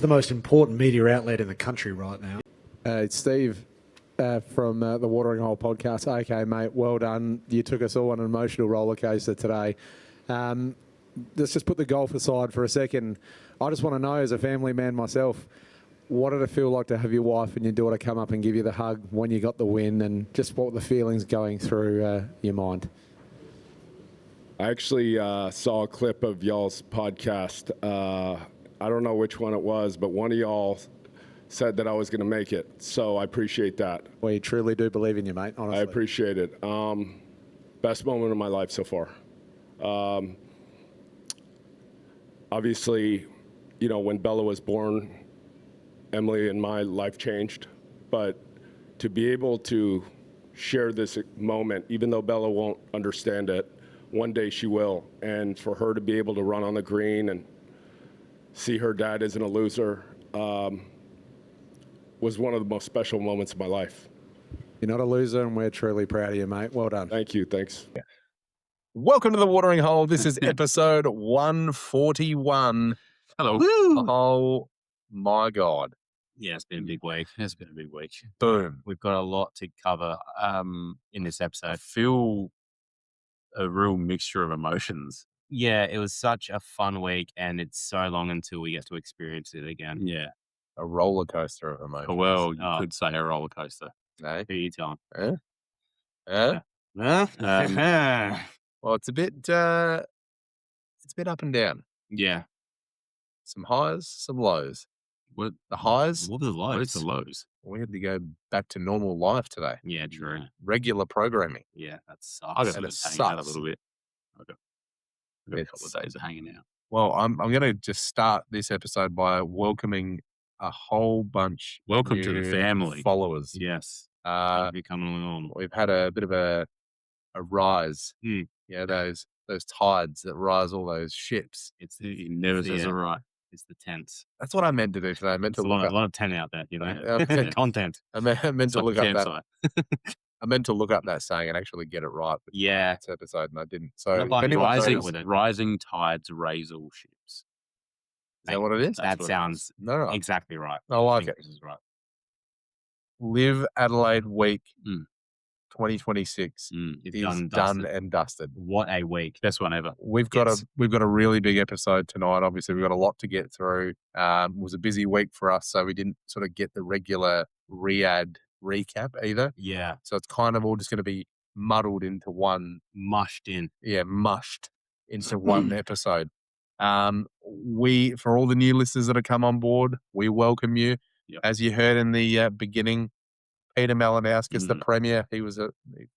The most important media outlet in the country right now. It's Steve from the Watering Hole podcast. Okay, mate, well done. You took us all on an emotional roller coaster today. Let's just put the golf aside for a second. I just want to know, as a family man myself, what did it feel like to have your wife and your daughter come up and give you the hug when you got the win, and just what were the feelings going through your mind? I actually saw a clip of y'all's podcast. I don't know which one it was, but one of y'all said that I was going to make it. So I appreciate that. We truly do believe in you, mate, honestly. I appreciate it. Best moment of my life so far. Obviously, you know, when Bella was born, Emily and my life changed. But to be able to share this moment, even though Bella won't understand it, one day she will. And for her to be able to run on the green and see her dad isn't a loser was one of the most special moments of my life. You're not a loser, and we're truly proud of you, mate. Well done. Thank you. Thanks. Welcome to the Watering Hole. This is episode 141. Hello. Woo! Oh my God. Yeah, it's been a big week. It's been a big week. Boom. We've got a lot to cover in this I episode. feel a real mixture of emotions. Yeah, it was such a fun week, and it's so long until we get to experience it again. Yeah. A roller coaster of emotions. Well, you could say a roller coaster. Eh? Who you telling? Eh? Eh? Well, it's a bit up and down. Yeah. Some highs, some lows. What The highs, What are the lows? What's the lows? we had to go back to normal life today. Yeah, true. Regular programming. Yeah, that sucks. I got And it it's hanging out a sucks. little bit. I got a couple It's- of days of hanging out. Well, I'm going to just start this episode by welcoming a whole bunch. Welcome to the new family. followers. Yes. Uh, Thank you for coming along. we've had a bit of a rise. Hmm. Yeah, those tides that rise all those ships. He never It's says the, it right. It's the tense. That's what I meant to do today. I meant There's to a look lot, up. a lot of 10 out there, you know. Okay. Content. I meant It's to like look a up that. campsite. I meant to look up that saying and actually get it right. But Yeah. this episode, and I didn't. So Not if like anyone rising knows- with it. Rising tides raise all ships. is that what it is? That That's what it sounds No, exactly right. I like think it. This is right. LIV Adelaide Week Mm. 2026 It's is done, done dusted. and dusted. What a week. Best one ever. We've got Yes. a really big episode tonight. Obviously, we've got a lot to get through. It was a busy week for us, so we didn't sort of get the regular Riyadh recap either. Yeah. So it's kind of all just going to be muddled into one, Mushed in. mushed into one episode. For all the new listeners that have come on board, we welcome you. Yep. As you heard in the beginning, Peter Malinowskis, the Mm. Premier, he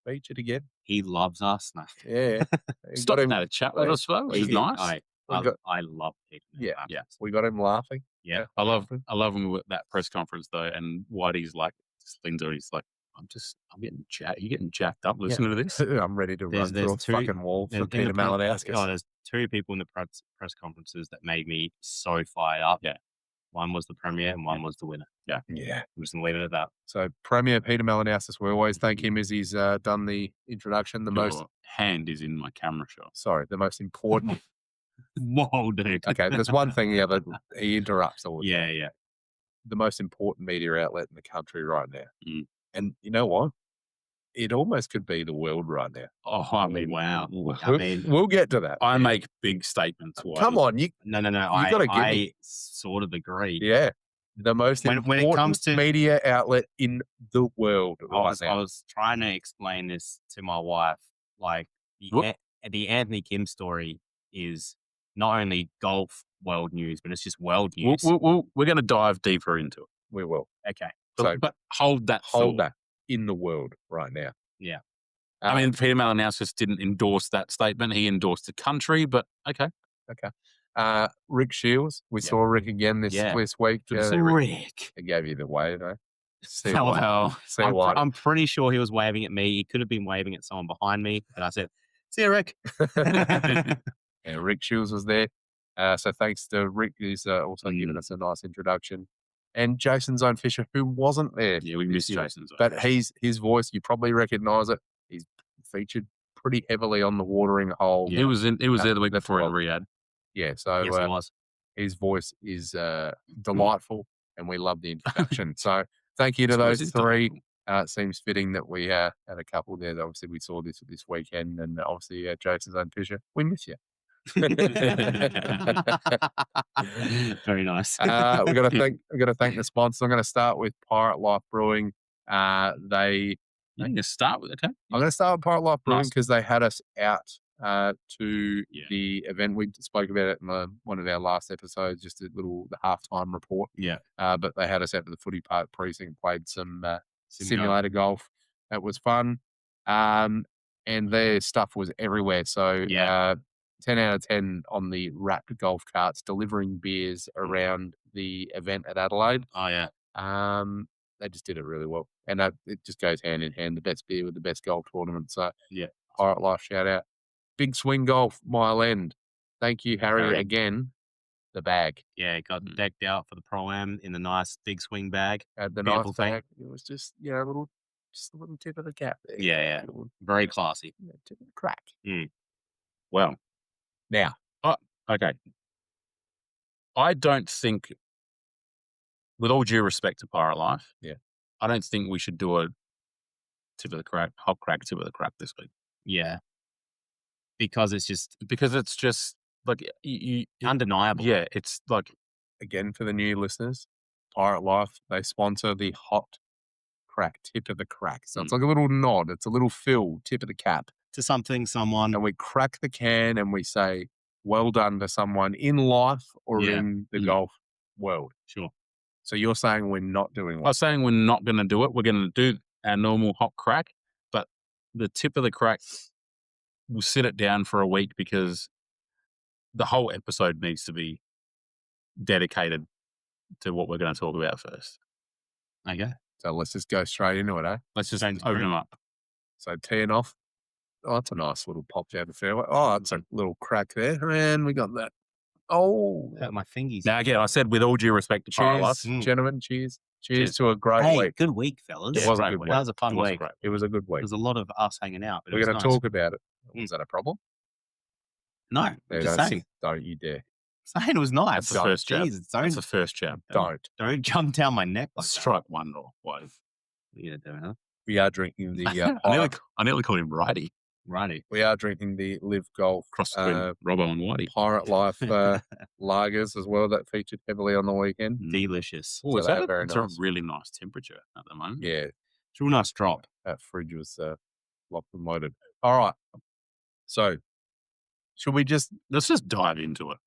featured again. He loves us. No. Yeah. We Stop got him- had a chat with us, though, which is He- nice. We got- I love Peter. Yeah. Yeah. We got him laughing. Yeah. I love him at that press conference though, and Whitey's like, just leans over, he's like, I'm getting jacked. You're getting jacked up listening to this. I'm ready to run through a fucking wall for Peter Malinowskis. Oh, there's two people in the press conferences that made me so fired up. Yeah. One was the Premier and one was the winner. Yeah. I'm just going to leave it at that. So Premier Peter Malinowskis, we always thank him as he's done the introduction. Your hand is in my camera shot. The most important. Whoa, dude. Okay, there's one thing that he interrupts all the time. Yeah. The most important media outlet in the country right now. Mm. And you know what? It almost could be the world right now. Oh, I mean, Wow. ooh. I mean, We'll get to that. I make big statements. Come on, you no. You gotta give I me- sort of agree. yeah. The most When important it comes to- media outlet in the world I right was, now. I was trying to explain this to my wife. Like What? the Anthony Kim story is not only golf world news, but it's just world news. We're going to dive deeper into it. We will. Okay. So But hold that hold thought. that in the world right now. Yeah. I mean, Peter Malinowskis didn't endorse that statement. He endorsed the country, but okay. Rick Shields. We Yeah. saw Rick again this Yeah. week. Good to see Rick. Rick. He gave you the wave, though. See Oh, what- Well, see what- I'm pretty sure he was waving at me. He could have been waving at someone behind me. And I said, "See you, Rick." Yeah, Rick Shields was there. So thanks to Rick, who's also given us a nice introduction. And Jason Zone Fisher, who wasn't there. yeah, we missed this year. Jason's. But his voice, you probably recognise it. He's featured pretty heavily on the Watering Hole. he was there the week that's before in well. Riyadh. Yeah, so Yes, it was. His voice is delightful, and we love the introduction. So thank you to His voice those is three. delightful. It seems fitting that we had a couple there. Obviously, we saw this weekend, and obviously, Jason's own Fisher. We miss you. Very nice. We got to thank the sponsors. I'm going to start with Pirate Life Brewing. They You can just start with it, okay? I'm going to start with Pirate Life Brewing Nice. because they had us out to Yeah. the event. We spoke about it in one of our last episodes, just the halftime report. Yeah. But they had us out to the footy park precinct, played some simulator golf. That was fun. And their stuff was everywhere. So 10 out of 10 on the wrapped golf carts, delivering beers around the event at Adelaide. Oh, yeah. They just did it really well. And it just goes hand in hand, the best beer with the best golf tournament. So, Yeah. Pirate Life, shout out. Big Swing Golf, Mile End. Thank you, Harry, Harry. again. The bag. Yeah, it got decked out for the Pro-Am in the nice big swing bag. Had the Beautiful nice thing. bag. It was just, a little tip of the cap there. Yeah. Little Very classy. tip of the crack. Well, Now, okay. I don't think, with all due respect to Pirate Life, I don't think we should do a hot crack tip of the crack this week. Yeah. Because it's just Because it's just like undeniable. yeah, it's like again, for the new listeners, Pirate Life, they sponsor the hot crack, tip of the crack. So it's like a little nod. It's a little fill, tip of the cap. To something, someone. And we crack the can and we say, well done to someone in life or Yeah. in the golf world. Sure. So you're saying we're not doing I one? was saying we're not going to do it. We're going to do our normal hot crack, but the tip of the crack, we'll sit it down for a week because the whole episode needs to be dedicated to what we're going to talk about first. Okay. So let's just go straight into it, eh? Let's just Sounds open great. them up. So teeing off. Oh, that's a nice little pop down the fairway. Oh, that's a little crack there. And we got that. Oh. Hurt my fingies. Now, again, I said with all due respect to Pirate Life, Cheers, gentlemen. Cheers. Cheers Cheers. to a great Hey, week. good week, fellas. It was a great good week. week. That was a fun It was week. great. It was a good week. There's a lot of us hanging out. But We're going to talk about it. Was that a problem? No, There, just don't- saying. Don't you dare. Saying it was nice. That's the first jab. Jeez, That's the first jab. don't jump down my neck like that. Strike one or what? Yeah, don't know. We are drinking the I nearly called him Righty. Righty. we are drinking the LIV Golf Cross the Robbo and Whitey. Pirate Life lagers as well that featured heavily on the weekend. Delicious. Oh, is So that they're very it's nice. a really nice temperature at the moment. Yeah, It's a real nice drop. that fridge was locked and loaded. All right. So should we Let's just dive into it.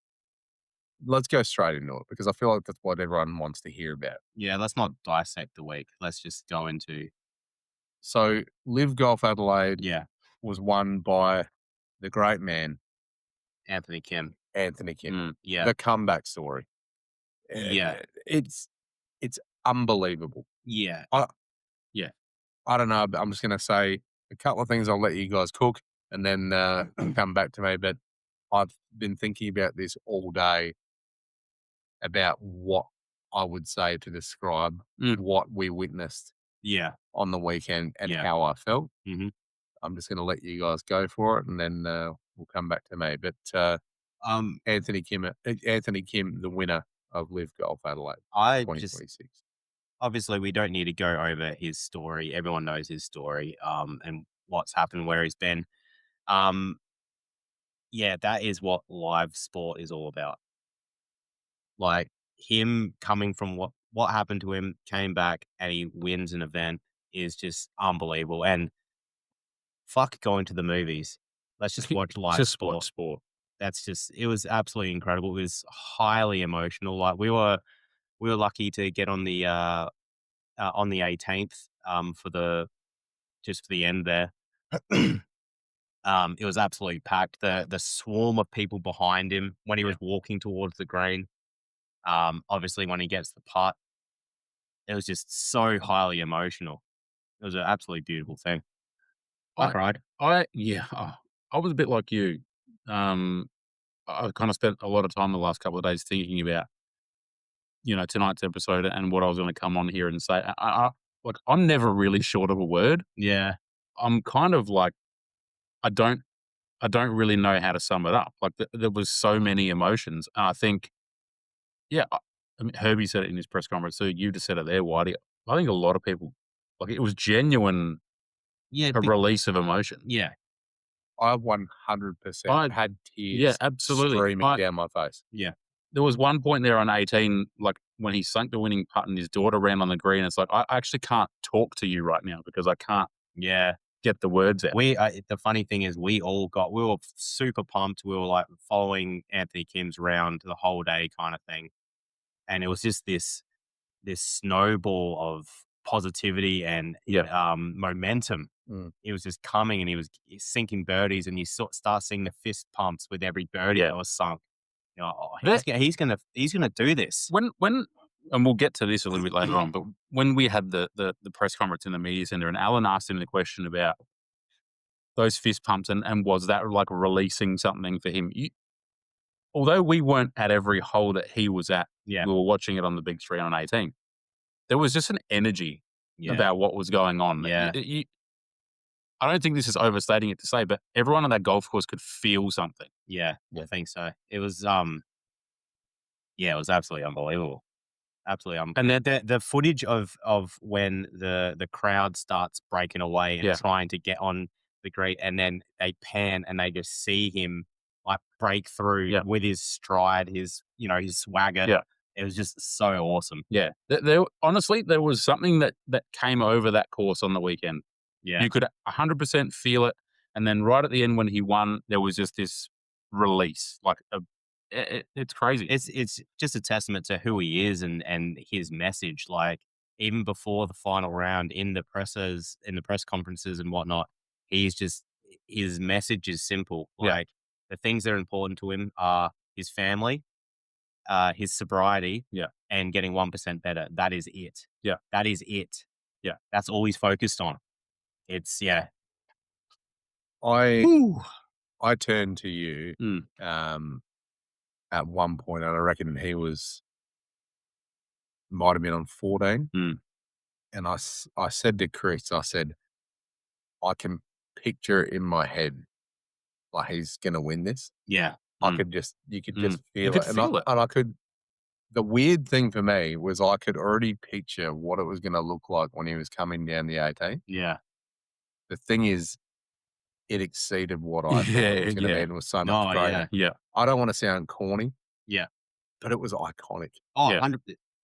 let's go straight into it because I feel like that's what everyone wants to hear about. Yeah, let's not dissect the week. Let's just go into So LIV Golf Adelaide yeah, was won by the great man, Anthony Kim. Anthony Kim. Yeah. The comeback story. Yeah. It's unbelievable. Yeah. I don't know, but I'm just going to say a couple of things. I'll let you guys cook and then come back to me. But I've been thinking about this all day about what I would say to describe what we witnessed Yeah. on the weekend and Yeah. how I felt. Mhm. I'm just going to let you guys go for it and then we'll come back to me. But Anthony Kim, the winner of LIV Golf Adelaide I just 2026. obviously we don't need to go over his story. Everyone knows his story, and what's happened, where he's been. Yeah, that is what live sport is all about. Like him coming from what happened to him, came back and he wins an event is just unbelievable. And fuck going to the movies. Let's just watch live Just sport. watch sport. That's just, it was absolutely incredible. It was highly emotional. Like we were lucky to get on the 18th for the end there. It was absolutely packed. The swarm of people behind him when he was walking towards the green. Obviously when he gets the putt, it was just so highly emotional. It was an absolutely beautiful thing. I cried. I was a bit like you. I kind of spent a lot of time the last couple of days thinking about, tonight's episode and what I was going to come on here and say. I'm never really short of a word. Yeah. I'm kind of like, I don't really know how to sum it up. Like there was so many emotions. And I think Yeah, I mean, Herbie said it in his press conference, so you just said it there, Whitey. I think a lot of people, like, it was genuine, Yeah, a release of emotion. yeah, I 100% I had Yeah, tears absolutely. streaming down my face. yeah, There was one point there on 18, like, when he sunk the winning putt and his daughter ran on the green, it's like, I actually can't talk to you right now because I can't yeah. get the words out. The funny thing is, we were super pumped. We were like following Anthony Kim's round the whole day, kind of thing, and it was just this snowball of positivity and Yeah. momentum. Mm. It was just coming, and he was sinking birdies, and you start seeing the fist pumps with every birdie that was sunk. You know, oh, he's gonna do this. When and we'll get to this a little bit later on, but when we had the press conference in the media center and Alan asked him the question about those fist pumps and was that like releasing something for him? Although we weren't at every hole that he was at, Yeah, we were watching it on the big screen on 18. There was just an energy yeah, about what was going on. Yeah. I don't think this is overstating it to say, but everyone on that golf course could feel something. yeah. I think so. It was yeah, it was absolutely unbelievable. Absolutely. And the footage of when the crowd starts breaking away and Yeah. trying to get on the green, and then they pan and they just see him like break through with his stride, his swagger. Yeah. It was just so awesome. Yeah. Honestly, there was something that came over that course on the weekend. Yeah. You could 100% feel it. And then right at the end when he won, there was just this release. Like, it's crazy. It's just a testament to who he is and his message. Like, even before the final round in the press conferences and whatnot, his message is simple. Yeah. Like, the things that are important to him are his family, his sobriety, and getting 1% better. That is it. Yeah. That is it. Yeah. That's all he's focused on. It's I turned to you at one point, and I reckon he might have been on 14. And I said to Chris, I said, I can picture it in my head, like he's going to win this. Yeah. You could just feel You could it. feel it. And I could, the weird thing for me was I could already picture what it was going to look like when he was coming down the 18. Yeah. The thing is, it exceeded what I thought it was going to be, and it was so much greater. Yeah. I don't want to sound corny. Yeah. But it was iconic. Oh, Yeah. 100%.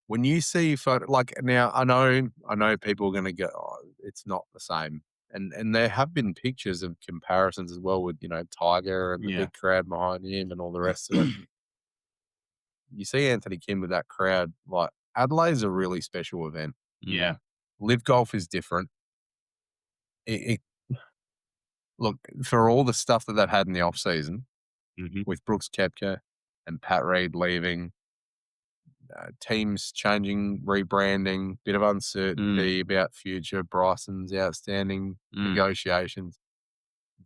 When you see photo, like now, I know people are going to go, oh, it's not the same, and there have been pictures of comparisons as well with Tiger and the big crowd behind him and all the rest of it. You see Anthony Kim with that crowd, like Adelaide's a really special event. Yeah. LIV Golf is different. Look, for all the stuff that they've had in the off season with Brooks Koepka and Pat Reed leaving. Teams changing, rebranding, bit of uncertainty about future. Bryson's outstanding negotiations.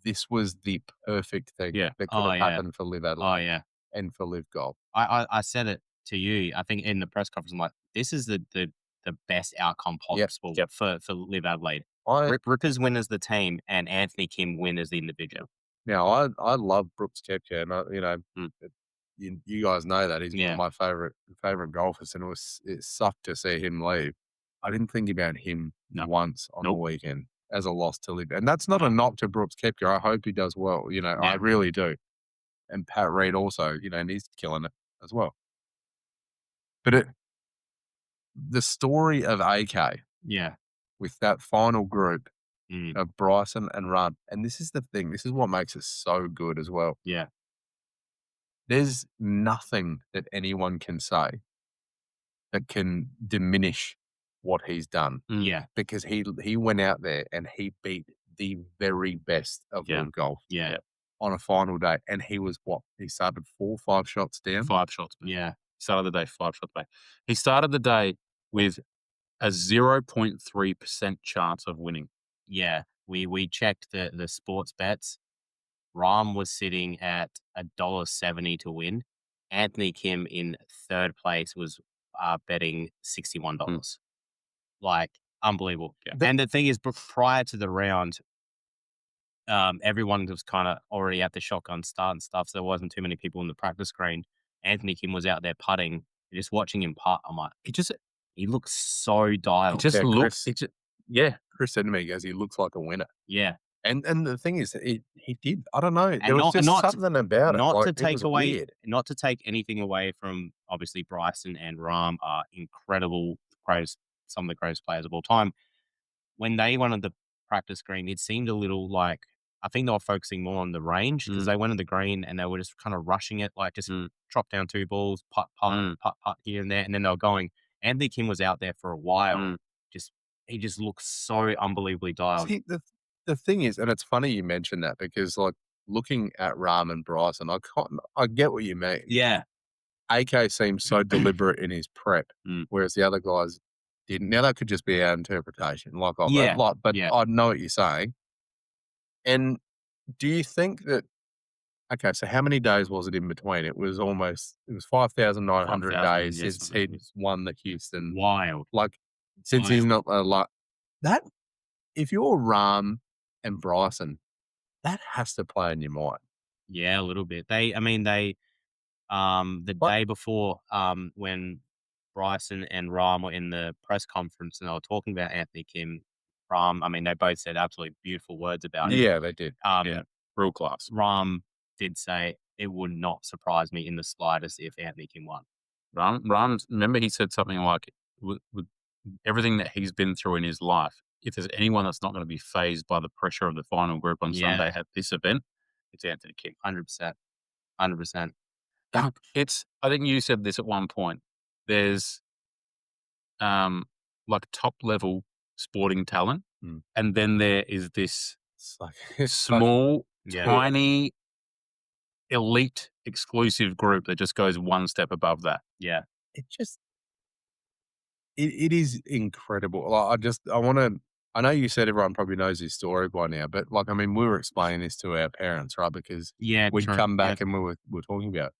This was the perfect thing that could have happened for LIV Adelaide. Oh, yeah. And for LIV Golf. I said it to you, I think in the press conference, I'm like, this is the best outcome possible for LIV Adelaide. Rippers win as the team and Anthony Kim win as the individual. Now, I love Brooks Koepka, and you guys know that he's one of my favorite golfers, and it sucked to see him leave. I didn't think about him once on the weekend as a loss to LIV, and that's not a knock to Brooks Koepka. I hope he does well. I really do. And Pat Reed also, and he's killing it as well. But the story of AK, with that final group of Bryson and Rudd, and this is the thing. This is what makes it so good as well. Yeah. There's nothing that anyone can say that can diminish what he's done. Yeah. Because he went out there and he beat the very best of LIV Golf. Yeah. On a final day. And he was he started 4 or 5 shots down? 5 shots back. Yeah. He started the day 5 shots back. He started the day with a 0.3% chance of winning. Yeah. We checked the sports bets. Rahm was sitting at $1.70 to win. Anthony Kim in third place was betting $61. Like, unbelievable. Yeah. And the thing is, prior to the round, everyone was kind of already at the shotgun start and stuff, so there wasn't too many people in the practice green. Anthony Kim was out there putting, Just watching him putt, I'm like, he looks so dialed. It just Yeah, looks. Chris. Chris said to me, he goes, he looks like a winner. Yeah. And the thing is, he did. I don't know. There was not- just not to- something about it. Not Like, to it take was away, weird. not to take anything away from obviously Bryson and Rahm are incredible some of the greatest players of all time. When they went on the practice green, it seemed a little like, I think they were focusing more on the range because they went on the green and they were just kind of rushing it, like just drop down 2 balls, putt, putt here and there, and then they were going. Anthony Kim was out there for a while. He just looks so unbelievably dialed. See, the thing is, and it's funny you mentioned that because, like, looking at Rahm and Bryson, I get what you mean. Yeah. AK seems so deliberate in his prep, whereas the other guys didn't. Now, that could just be our interpretation, like I've Yeah, heard a lot, but yeah. I know what you're saying. And do you think that, okay, so how many days was it in between? It was 5,900 days yes, since something. he'd won the Houston. Wild. Like, since he's not like that, if you're Rahm and Bryson, that has to play in your mind. Yeah, a little bit. The What? day before, when Bryson and Rahm were in the press conference and they were talking about Anthony Kim, Rahm, they both said absolutely beautiful words about him. Yeah, they did. Yeah, real class. Rahm did say it would not surprise me in the slightest if Anthony Kim won. Rahm, remember he said something like, with everything that he's been through in his life, if there's anyone that's not going to be fazed by the pressure of the final group on Sunday at this event, it's Anthony Kim. 100%. 100%. I think you said this at one point. There's like top level sporting talent, and then there is this It's like it's small, Yeah. tiny, elite, exclusive group that just goes one step above that. Yeah. It is incredible. Like, I know you said everyone probably knows his story by now, but like, we were explaining this to our parents, right? Because Yeah. we'd true. come back Yeah. and we were talking about it.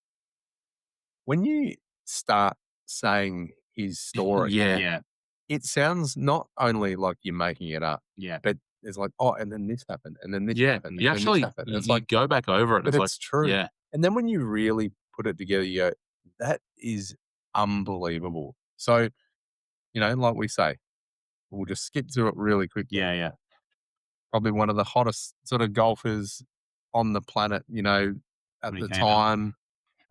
When you start saying his story, Yeah. it sounds not only like you're making it up, Yeah. but it's like, oh, and then this happened, and then this Yeah, happened, you and then actually this happened. And it's you like, go back over it. but It's it's like, true. yeah, And then when you really put it together, you go, that is unbelievable. So, like we say, we'll just skip through it really quickly. Yeah. Probably one of the hottest sort of golfers on the planet, at When he the came out.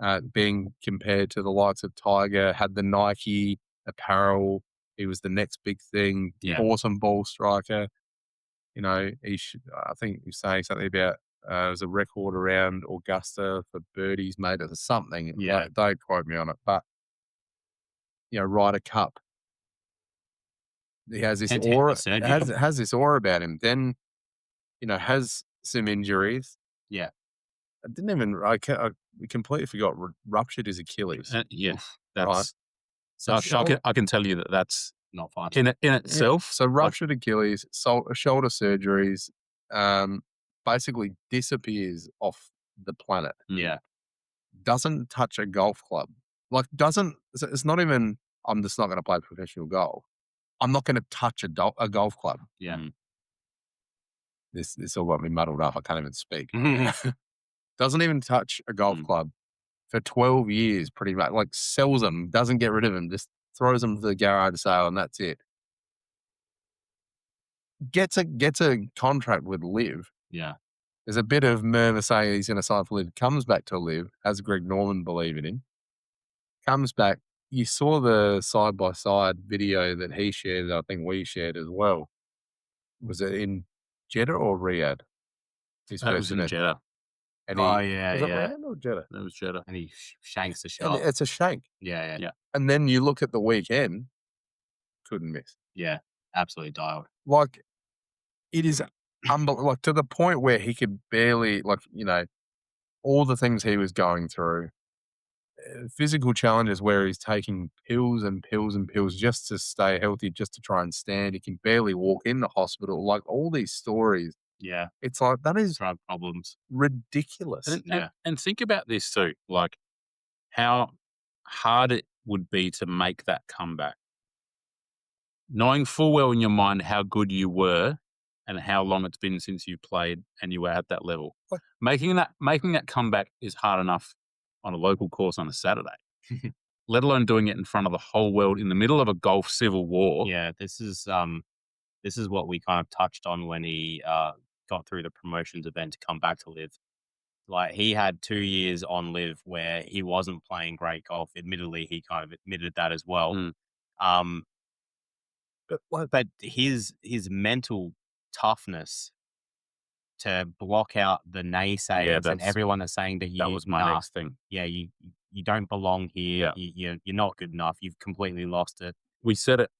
time, being compared to the likes of Tiger, had the Nike apparel. He was the next big thing. Yeah. Awesome ball striker. I think he was saying something about it was a record around Augusta for birdies made or something. Yeah. Like, don't quote me on it, but Ryder Cup. He has this And 10 aura. percent, Has this aura about him. Then, has some injuries. Yeah. I didn't even. I completely forgot. Ruptured his Achilles. yeah. Right. That's So I can tell you that that's Not fun. in itself. So ruptured Achilles, shoulder surgeries, basically disappears off the planet. Yeah. Doesn't touch a golf club. Like, it's not even, I'm just not going to play professional golf. I'm not going to touch a golf club. Yeah. This all got me muddled up. I can't even speak. Doesn't even touch a golf club for 12 years, pretty much. Like, sells them, doesn't get rid of them, just throws them to the garage sale, and that's it. Gets a contract with LIV. Yeah. There's a bit of murmur saying he's going to sign for LIV. Comes back to LIV, has Greg Norman believe in him. Comes back. You saw the side-by-side video that he shared, I think we shared as well. Was it in Jeddah or Riyadh? That was in Jeddah. And Oh, was yeah. it Riyadh or Jeddah? That was Jeddah. And he shanks the And shot. it's a shank. Yeah. And then you look at the weekend, couldn't miss. Yeah. Absolutely dialed. Like, it is unbelievable. Like, to the point where he could barely, all the things he was going through, physical challenges where he's taking pills and pills and pills just to stay healthy, just to try and stand. He can barely walk in the hospital. Like, all these stories. Yeah. It's like, that is Drug problems. ridiculous. And think about this too, like how hard it would be to make that comeback. Knowing full well in your mind how good you were and how long it's been since you played and you were at that level. What? Making that comeback is hard enough on a local course on a Saturday. let alone doing it in front of the whole world in the middle of a golf civil war. Yeah, this is what we kind of touched on when he got through the promotions event to come back to LIV. Like, he had 2 years on LIV where he wasn't playing great golf. Admittedly, he kind of admitted that as well. Mm. But his mental toughness to block out the naysayers and that's- everyone that's saying to you, That was my next thing. yeah, you don't belong here. You're not good enough. You've completely lost it. We said it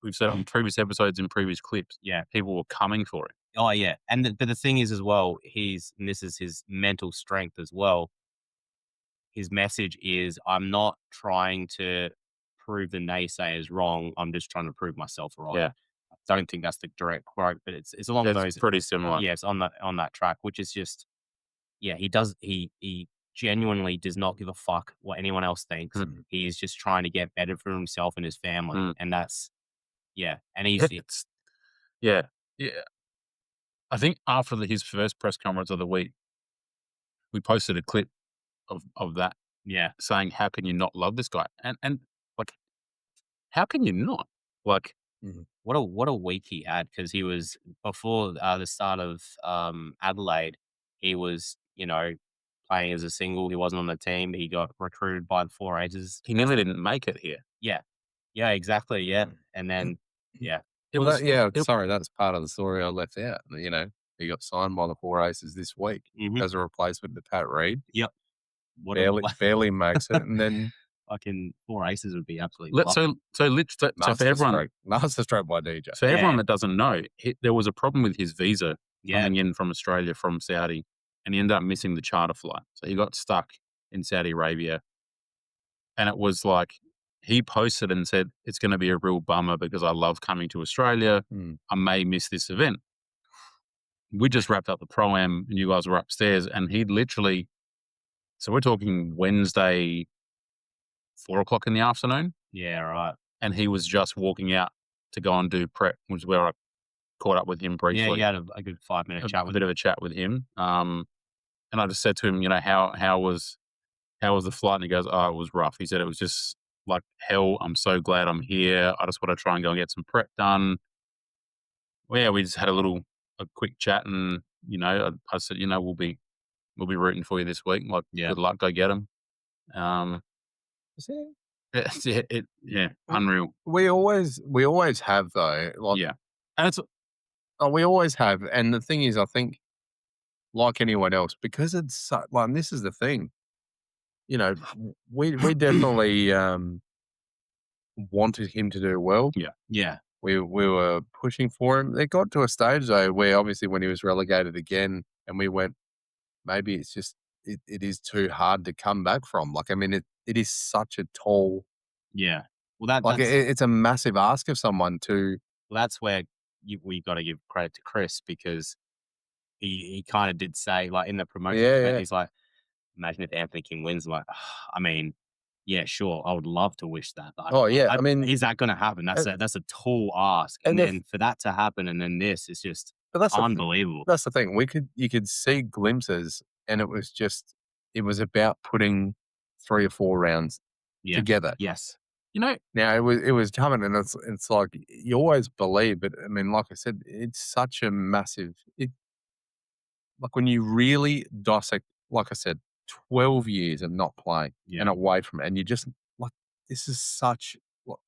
we've said it in previous episodes and previous clips. Yeah. People were coming for it. Oh yeah, and but the thing is as well, and this is his mental strength as well. His message is, I'm not trying to prove the naysayers wrong. I'm just trying to prove myself right. Yeah. I don't think that's the direct quote, but it's along It's those. pretty similar. Yeah, it's on that track, which is just, yeah, he genuinely does not give a fuck what anyone else thinks. Mm. He is just trying to get better for himself and his family, Mm. and that's, yeah, and he's Yeah. I think after his first press conference of the week, we posted a clip of that yeah, saying, "How can you not love this guy?" And like, how can you not? Like, what a week he had, because he was before the start of Adelaide, he was playing as a single. He wasn't on the team. He got recruited by the Four Aces. he nearly didn't make it here. Yeah, exactly. Yeah, and then yeah, Sorry, that's part of the story I left out. He got signed by the Four Aces this week as a replacement to Pat Reed. Yep. What a Barely makes it, and then fucking Four Aces would be absolutely. So for everyone, masterstroke by DJ. for everyone that doesn't know, there was a problem with his visa Yeah. coming in from Australia from Saudi, and he ended up missing the charter flight. So he got stuck in Saudi Arabia, and it was like, he posted and said, "It's going to be a real bummer because I love coming to Australia. I may miss this event." We just wrapped up the Pro-Am and you guys were upstairs, and he'd literally, so we're talking Wednesday, 4:00 in the afternoon, Yeah, right. and he was just walking out to go and do prep, which is where I caught up with him briefly. Yeah, you had a good 5-minute chat with a bit of a chat with him. And I just said to him, how was the flight? And he goes, "Oh, it was rough." He said, "It was just like hell. I'm so glad I'm here. I just want to try and go and get some prep done." Well, yeah, we just had a quick chat, and I said, we'll be rooting for you this week. Like, good luck, go get them. Unreal. We always have though. Like, Yeah, and it's we always have. And the thing is, I think, like anyone else, because it's like, and this is the thing. We definitely wanted him to do well. Yeah. We were pushing for him. It got to a stage though where obviously when he was relegated again, and we went, maybe it's just it is too hard to come back from. Like, I mean, it is such a tall. Yeah. Well, it's a massive ask of someone to. Well, that's where we got to give credit to Chris, because he kind of did say, like, in the promotion event, he's like, imagine if Anthony King wins. Like, I mean, yeah, sure, I would love to wish that. But I mean, is that going to happen? That's a tall ask, and then for that to happen, and then this, it's just unbelievable. That's the thing. You could see glimpses, and it was about putting 3 or 4 rounds together. Yes. Now it was coming, and it's like, you always believe, but I mean, like I said, it's such a massive. Like, when you really dissect, like I said, 12 years of not playing and away from it, and you just like, this is such.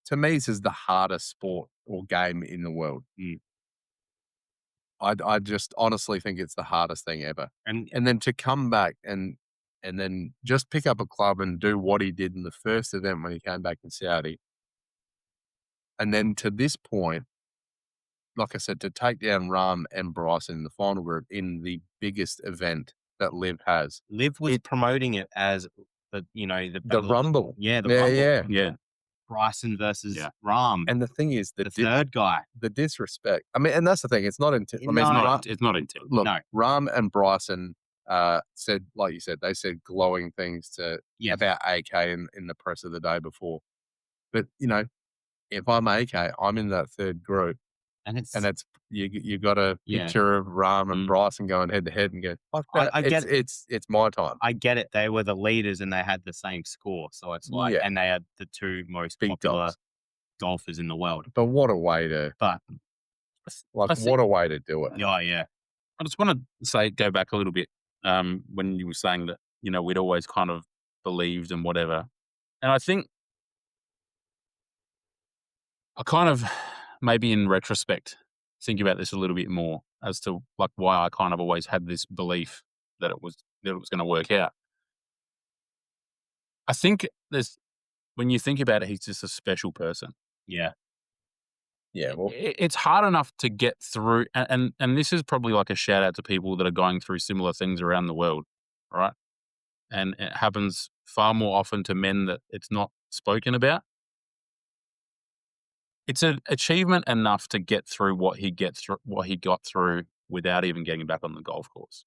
To me, this is the hardest sport or game in the world. I just honestly think it's the hardest thing ever. And then to come back and then just pick up a club and do what he did in the first event when he came back in Saudi. And then to this point, like I said, to take down Rahm and Bryson in the final group in the biggest event that LIV has. LIV was promoting it as the Rumble. Yeah, the Rumble. Yeah. Bryson versus Rahm. And the thing is, the third guy. The disrespect. I mean, and that's the thing. It's not intent. It's not intent. Look, Rahm and Bryson said, like you said, they said glowing things about AK in the press of the day before. But, if I'm AK, I'm in that third group. And it's and it's you got a Yeah. picture of Rahm and Mm. Bryson going head to head and go, fuck I- that. I get it's my time. I get it. They were the leaders and they had the same score, so it's like, Yeah. and they had the two most Big popular dogs. golfers in the world. But what a way to But like I see- what a way to do it. oh yeah, I just want to go back a little bit when you were saying that, we'd always kind of believed and whatever. And I think I kind of, maybe in retrospect, think about this a little bit more as to like why I kind of always had this belief that it was going to work out. I think when you think about it, he's just a special person. yeah, Yeah, well, It's hard enough to get through, and this is probably like a shout out to people that are going through similar things around the world, right? And it happens far more often to men that it's not spoken about. It's an achievement enough to get through what he got through without even getting back on the golf course.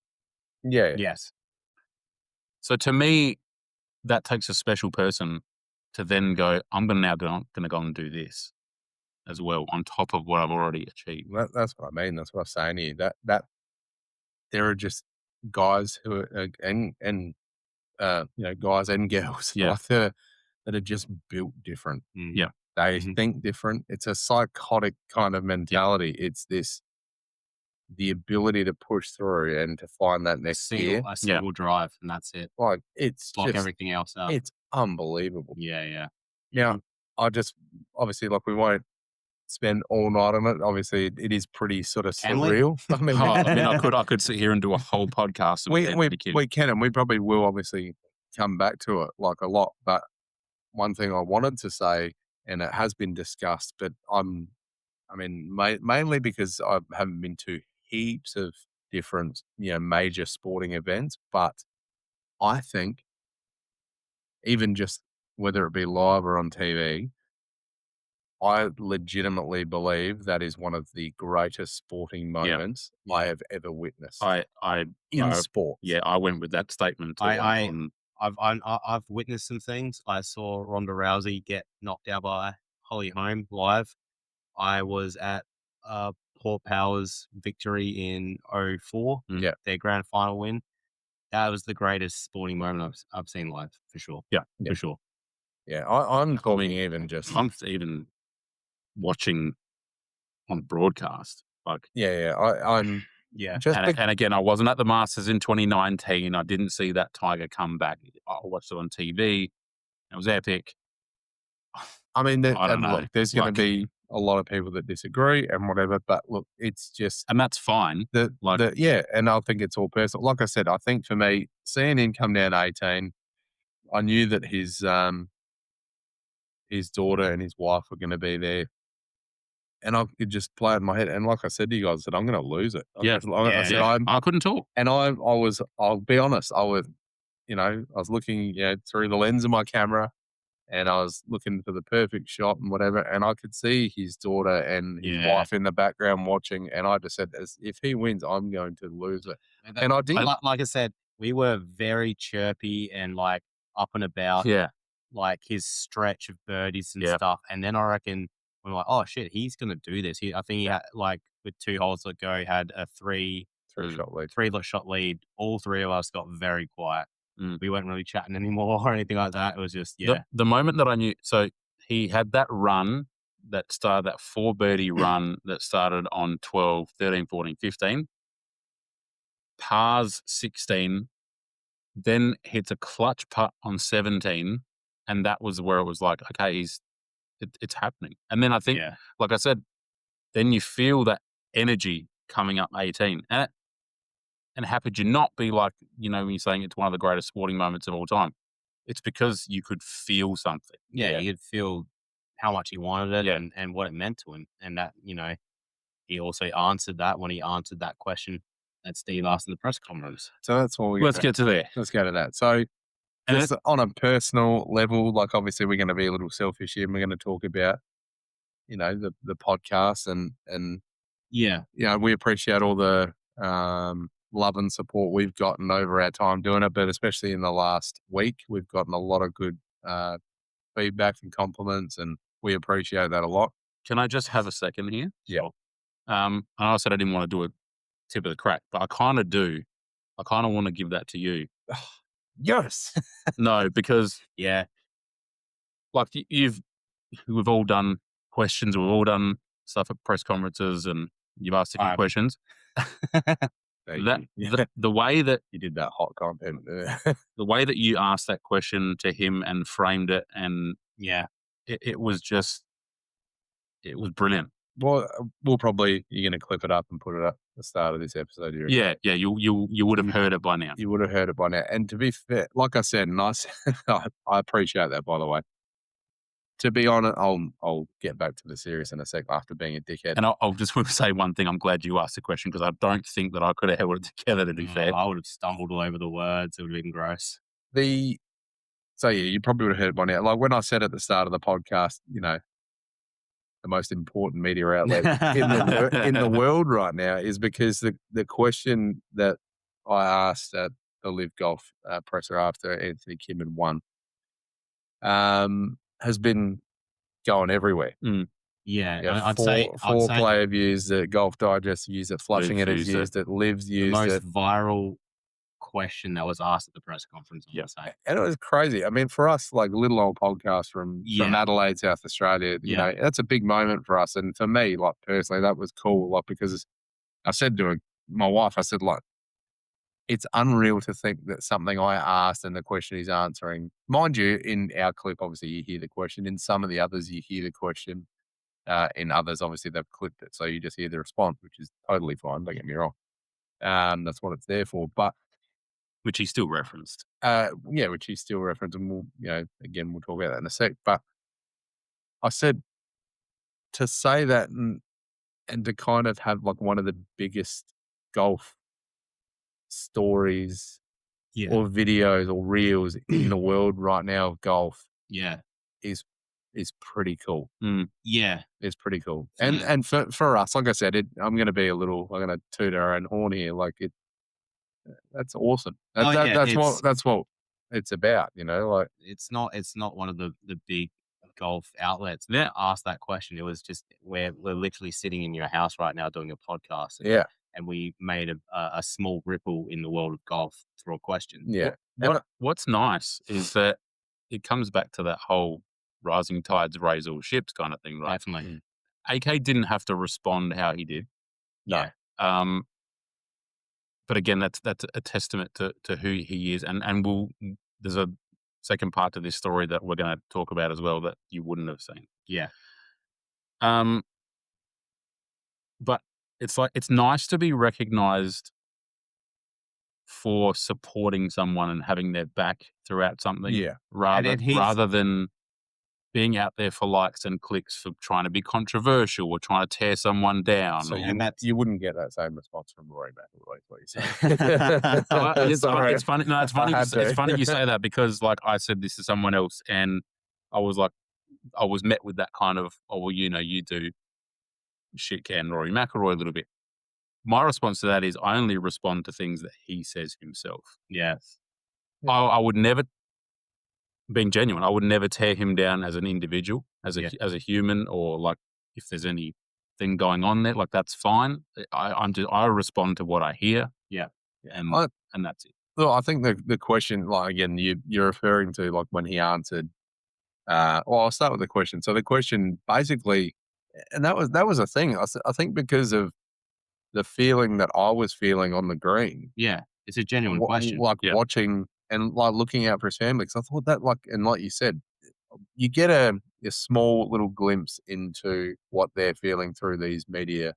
yeah. yes, So to me, that takes a special person to then go, I'm gonna go and do this as well on top of what I've already achieved. That's what I mean. That's what I'm saying to you. That there are just guys who are guys and girls Yeah. like that are just built different. Mm. Yeah. They Mhm. think different. It's a psychotic kind of mentality. It's the ability to push through and to find that a next gear. single drive, and that's it. Like it's Block just everything else out. it's unbelievable. Yeah, yeah. Now, I just obviously like we won't spend all night on it. Obviously, it is pretty sort of Can we? surreal. I mean, I could sit here and do a whole podcast. And we can, and we probably will obviously come back to it like a lot. But one thing I wanted to say, and it has been discussed, but mainly because I haven't been to heaps of different, major sporting events, but I think even just whether it be live or on TV, I legitimately believe that is one of the greatest sporting moments I have ever witnessed in sport. Yeah, I went with that statement. Too I've witnessed some things. I saw Ronda Rousey get knocked out by Holly Holm live. I was at Paul Power's victory in 04, Yeah. their grand final win. That was the greatest sporting moment I've seen live, for sure. Yeah, Yeah. for sure. Yeah, I'm talking even just. I'm even watching on broadcast. Like, Yeah, I'm Yeah. just. and again, I wasn't at the Masters in 2019. I didn't see that Tiger come back. I watched it on TV. It was epic. I mean, I don't know. look, there's going to be a lot of people that disagree and whatever, but look, it's just And that's fine. and I think it's all personal. Like I said, I think for me, seeing him come down 18, I knew that his daughter and his wife were going to be there. And I could just play it in my head. And like I said to you guys, I said, I'm going to lose it. Yeah. I said, I couldn't talk. and I'll be honest, I was looking, through the lens of my camera and I was looking for the perfect shot and whatever. And I could see his daughter and his wife in the background watching. And I just said, if he wins, I'm going to lose it. And I did. Like I said, we were very chirpy and like up and about. Yeah. Like his stretch of birdies and Yeah. stuff. And then I reckon we're like, oh shit, he's gonna do this. I think he had like with 2 holes to go, had a three shot lead. All three of us got very quiet. We weren't really chatting anymore or anything like that. It was just The moment that I knew, so he had that run that started, that 4 birdie run that started on 12, 13, 14, 15, pars 16, then hits a clutch putt on 17, and that was where it was like, okay, it's happening. And then I think, like I said, then you feel that energy coming up 18. And how could you not be like, when you're saying it's one of the greatest sporting moments of all time? It's because you could feel something. Yeah, you could feel how much he wanted it and what it meant to him. And that, he also answered that when he answered that question that Steve asked in the press conference. So that's all Let's get to there. Let's go to that. So just on a personal level, like obviously we're going to be a little selfish here and we're going to talk about, the podcast and we appreciate all the love and support we've gotten over our time doing it, but especially in the last week, we've gotten a lot of good feedback and compliments, and we appreciate that a lot. Can I just have a second here? Yeah. And I said I didn't want to do a tip of the crack, but I kind of do. I kind of want to give that to you. Yes. No, because Yeah. like we've all done questions, we've all done stuff at press conferences, and you've asked a few questions. The way that you did that hot content, the way that you asked that question to him and framed it, and Yeah. it was brilliant. well, you're going to clip it up and put it up at the start of this episode. Yeah, you would have heard it by now. You would have heard it by now. And to be fair, like I said, and I appreciate that, by the way. To be honest, I'll get back to the serious in a sec after being a dickhead. And I'll just say one thing. I'm glad you asked the question because I don't think that I could have held it together, to be fair. I would have stumbled all over the words. It would have been gross. So yeah, you probably would have heard it by now. Like when I said at the start of the podcast, the most important media outlet in the world right now is because the question that I asked at the LIV Golf presser after Anthony Kim won has been going everywhere. Yeah, I'd four say player views that Golf Digest used it, Flushing It has used it, Liv's the used most it. viral question that was asked at the press conference. I would say. And it was crazy. I mean, for us, like little old podcast from Adelaide, South Australia, that's a big moment for us. And for me, like personally, that was cool. Like because I said to my wife, I said, like, it's unreal to think that something I asked and the question he's answering. Mind you, in our clip, obviously you hear the question. In some of the others, you hear the question. In others, obviously they've clipped it, so you just hear the response, which is totally fine. Don't get me wrong. That's what it's there for. But which he still referenced. Which he still referenced, and we'll talk about that in a sec. But I said to say that and to kind of have like one of the biggest golf stories or videos or reels in the world right now of golf, is pretty cool. Yeah, it's pretty cool. And for us, like I said, I'm going to toot our own horn here. Like that's awesome. That's what it's about. Like it's not one of the big golf outlets that asked that question. It was just we're literally sitting in your house right now doing a podcast. And we made a small ripple in the world of golf through a question. Yeah. What's nice is that it comes back to that whole rising tides raise all ships kind of thing, right? Definitely. AK didn't have to respond how he did. No. But again, that's a testament to who he is. And there's a second part to this story that we're going to talk about as well that you wouldn't have seen. Yeah. But it's nice to be recognized for supporting someone and having their back throughout something. Yeah. Rather than being out there for likes and clicks for trying to be controversial or trying to tear someone down. So you wouldn't get that same response from Rory McIlroy, what you say. It's funny. No, it's funny. It's funny you say that because, like, I said this to someone else, and I was met with that kind of, oh well, you do shit can Rory McIlroy a little bit. My response to that is I only respond to things that he says himself. Yes. I would never. Being genuine, I would never tear him down as an individual, as a human, or like if there's anything going on there, like that's fine. I respond to what I hear. Yeah. And that's it. Well, I think the question, like again, you're referring to like when he answered. I'll start with the question. So the question basically, and that was a thing. I think because of the feeling that I was feeling on the green. Yeah, it's a genuine question. Like watching. And like looking out for his family, because I thought that like you said, you get a small little glimpse into what they're feeling through these media,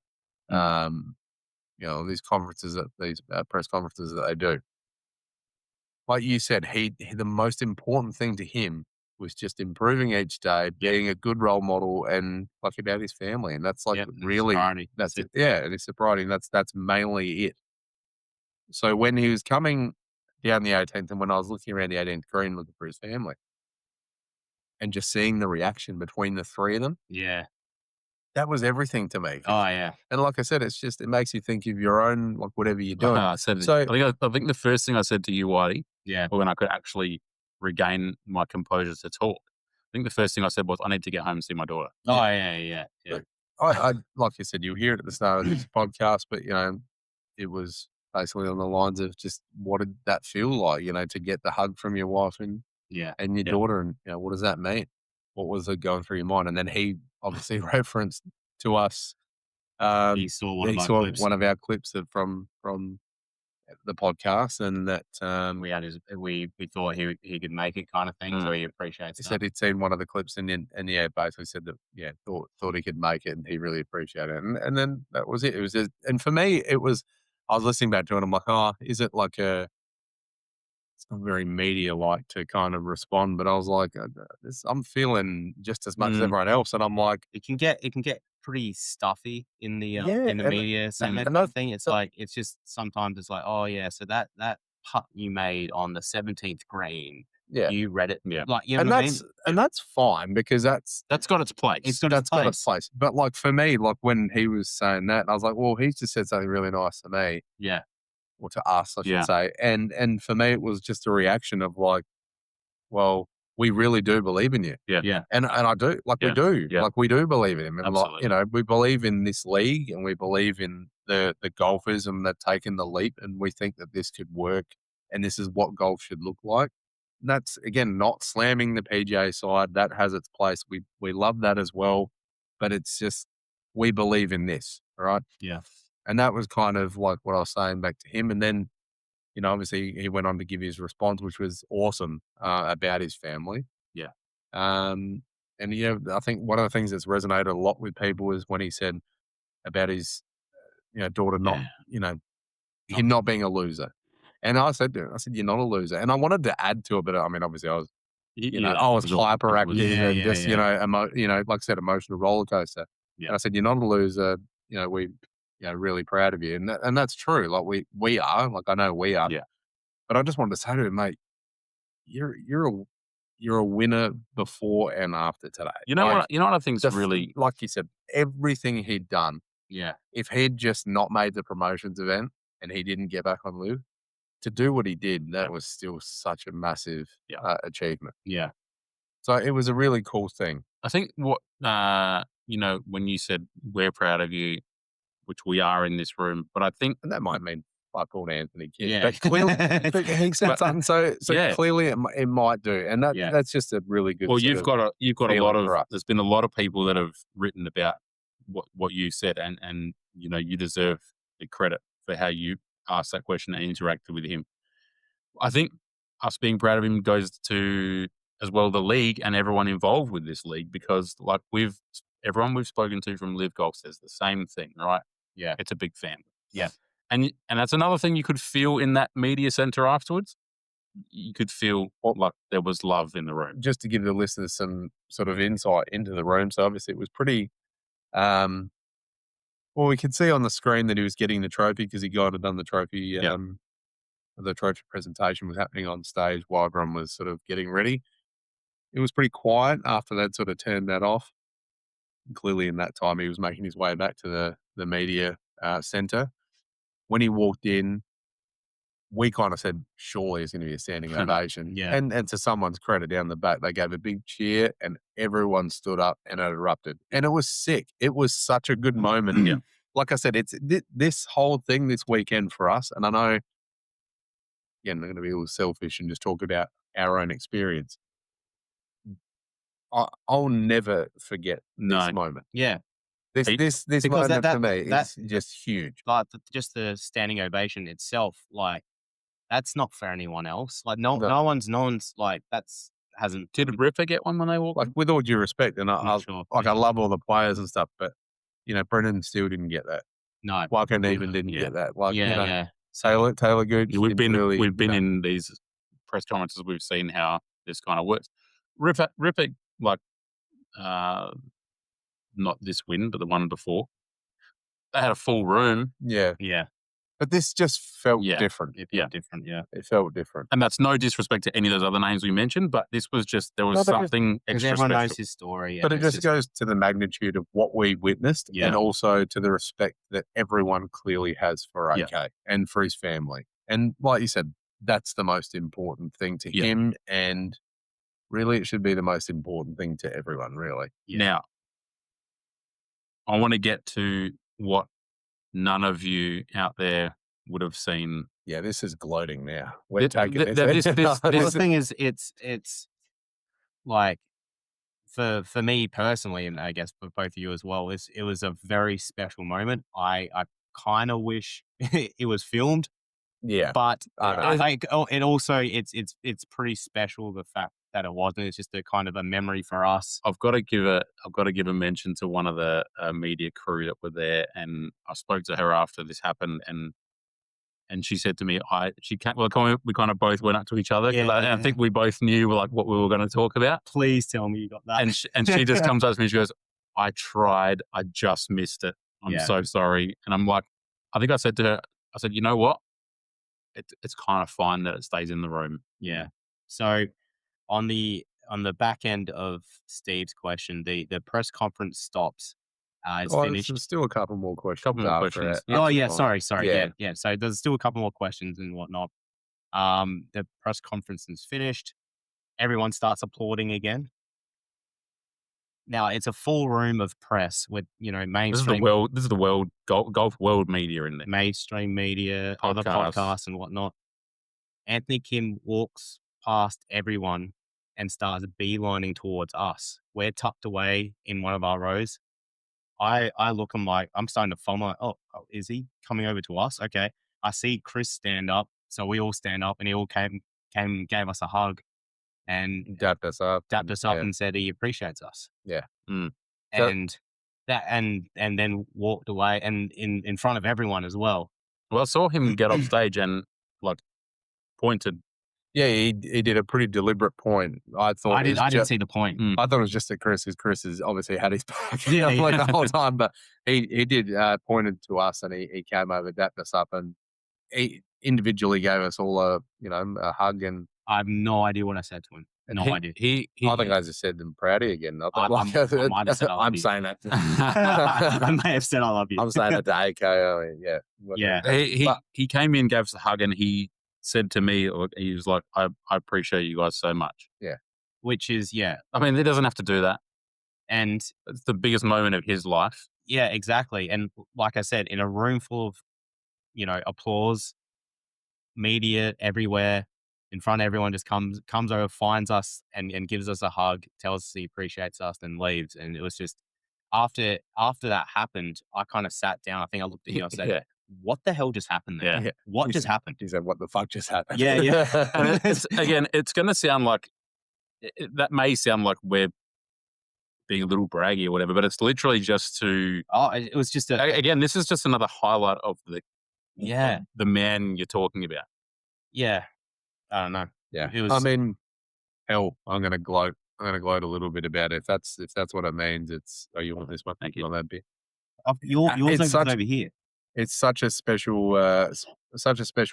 these conferences, these press conferences that they do. Like you said, the most important thing to him was just improving each day, being a good role model, and like about his family, and that's like really that's it. Yeah, and it's sobriety, and that's mainly it. So when he was coming down the 18th, and when I was looking around the 18th green looking for his family and just seeing the reaction between the three of them. Yeah. That was everything to me. Oh, yeah. And like I said, it makes you think of your own, like whatever you're doing. I think the first thing I said to you, Whitey, when I could actually regain my composure to talk, I think the first thing I said was, I need to get home and see my daughter. Oh, yeah. I like you said, you hear it at the start of this podcast, but it was basically on the lines of just what did that feel like? To get the hug from your wife and Yeah. your Yeah. daughter, and what does that mean? What was it going through your mind? And then he obviously referenced to us. He saw one he of our saw clips. one of our clips from the podcast, and that We had we thought he could make it kind of thing, so he appreciates he that. said he'd seen one of the clips and basically said that thought he could make it and he really appreciated it, and then that was it. It was and for me it was, I was listening back to it and I'm like, oh, is it like it's not very media like to kind of respond, but I was like, I'm feeling just as much as everyone else, and I'm like, it can get pretty stuffy in the and- media segment and that's- thing. It's like it's just sometimes it's like, oh yeah, so that putt you made on the 17th green, yeah, you read it, Yeah. like you know and what I that's mean? and that's fine because that's That's got its place. It's got that's its got place. its place. But like for me, like when he was saying that, I was like, well, he's just said something really nice to me. Yeah, Or to us, I should Yeah. say. And for me, it was just a reaction of like, well, we really do believe in you. Yeah. yeah, And I do, like we Yeah. do, Yeah. like we do believe in him. And like, Absolutely. we believe in this league and we believe in the golfers and they've taken the leap and we think that this could work and this is what golf should look like. And that's, again, not slamming the PGA side. That has its place. We love that as well. But it's just, we believe in this, right? yeah, And that was kind of like what I was saying back to him. And then, obviously he went on to give his response, which was awesome, about his family. Yeah. And, I think one of the things that's resonated a lot with people is when he said about his, daughter not, him not being a loser. And I said to him, you're not a loser. And I wanted to add to it, but I mean, obviously I was, I was hyperactive and just, like I said, emotional roller coaster. Yeah. And I said, you're not a loser. We, really proud of you. And that's true. Like we are, like I know we are. Yeah. But I just wanted to say to him, mate, you're a winner before and after today. You know what I think's really, like you said, everything he'd done. yeah, If he'd just not made the promotions event and he didn't get back on LIV, to do what he did, that was still such a massive achievement. yeah, So it was a really cool thing. I think what when you said we're proud of you, which we are in this room, but I think And that might mean fuck all to Anthony Kidd. Yeah. But clearly, but he said something, so Yeah. clearly it might do. And Yeah. that's just a really good well, sort you've of- got a lot feeling for us. of. There's been a lot of people that have written about what you said, and you deserve the credit for how you asked that question and interacted with him. I think us being proud of him goes to as well the league and everyone involved with this league, because like everyone we've spoken to from LIV Golf says the same thing, right? Yeah. It's a big family. Yeah. And that's another thing you could feel in that media center afterwards. You could feel like there was love in the room. Just to give the listeners some sort of insight into the room. So obviously it was pretty, well, we could see on the screen that he was getting the trophy because he got done the trophy. The trophy presentation was happening on stage while everyone was sort of getting ready. It was pretty quiet after they'd sort of turned that off. And clearly in that time he was making his way back to the media center. When he walked in, we kind of said, surely it's going to be a standing ovation. Yeah. And to someone's credit down the back, they gave a big cheer and everyone stood up and it erupted. And it was sick. It was such a good moment. Yeah. Like I said, it's this whole thing this weekend for us. And I know, again, I'm going to be a little selfish and just talk about our own experience. I'll never forget this moment. Yeah. This Because moment that- for me that- is just huge. Like just the standing ovation itself, like that's not for anyone else. Like no one's like hasn't. Did Ripper get one when they walked? Like with all due respect, and I Sure. I love all the players and stuff, but Brendan still didn't get that. No. Walker even didn't get that. Like Yeah. Taylor Gooch. We've been really, in these press conferences. We've seen how this kind of works. Ripper, like not this win, but the one before. They had a full room. Yeah, Yeah. but this just felt Yeah. different. It Yeah. felt different. Yeah. It felt different. And that's no disrespect to any of those other names we mentioned, but this was just, there was No, but something Because extra everyone special. knows his story. But it and it's just goes to the magnitude of what we witnessed, Yeah. and also to the respect that everyone clearly has for Yeah. AK and for his family. And like you said, that's the most important thing to Yeah. him, and really it should be the most important thing to everyone, really. Yeah. Now, I want to get to what none of you out there would have seen. Yeah, this is gloating now. We're Th- taking th- this. th- this- Well, the this- thing is, it's like for me personally, and I guess for both of you as well, it was a very special moment. I kind of wish it was filmed, Yeah. but I know. I think it also it's pretty special the fact that it wasn't. It's just a kind of a memory for us. I've got to give a mention to one of the media crew that were there, and I spoke to her after this happened, and she said to me, we kind of both went up to each other. Yeah. I think we both knew like what we were going to talk about. Please tell me you got that. And she just comes up to me and she goes, I tried, I just missed it. I'm Yeah. so sorry. And I'm like, I think I said to her, I said, you know what? It's kind of fine that it stays in the room. Yeah. So on the back end of Steve's question, the press conference stops. It's finished. There's still a couple more questions. Couple more after questions. it. Oh yeah, That's sorry. fine. Yeah. So there's still a couple more questions and whatnot. The press conference is finished. Everyone starts applauding again. Now it's a full room of press with This is mainstream the world golf world media in there. mainstream media, other Podcasts. podcasts and whatnot. Anthony Kim walks past everyone and starts beelining towards us. We're tucked away in one of our rows. I look, I'm starting to follow. Oh, is he coming over to us? Okay. I see Chris stand up. So we all stand up and he all came, gave us a hug and Dapped us up. and said he appreciates us. Yeah. Mm. So- And that, and then walked away and in front of everyone as well. Well, I saw him get off stage and like pointed. Yeah, he did a pretty deliberate point. I thought I didn't see the point. I thought it was just that Chris has obviously had his back Yeah, like yeah. the whole time, but he did pointed to us and he came over, dapped us up, and he individually gave us all a hug. And I have no idea what I said to him. No idea. I think I just said I'm proud of you again. I might have said I love I'm you. saying that. I may have said I love you. I'm saying that to AKO. Yeah. Yeah. He came in, gave us a hug, and he said to me, he was like, I appreciate you guys so much. Which is, yeah. I mean, he doesn't have to do that. And It's the biggest moment of his life. yeah, exactly. And like I said, in a room full of, applause, media everywhere, in front of everyone, just comes over, finds us and gives us a hug, tells us he appreciates us, and leaves. And it was just after that happened, I kind of sat down. I think I looked at you and I said, Yeah. what the hell just happened there? Yeah. What just happened? He said, "What the fuck just happened?" Yeah, yeah. And it's going to sound like, that may sound like we're being a little braggy or whatever, but it's literally just to, Oh, it was just again, this is just another highlight of yeah, the man you're talking about. yeah. I don't know. Yeah. It was- I mean, hell, I'm gonna gloat a little bit about it. If that's what it means. It's you want this one? Thank you. Want that bit? Yours it's was such- over here. It's such a special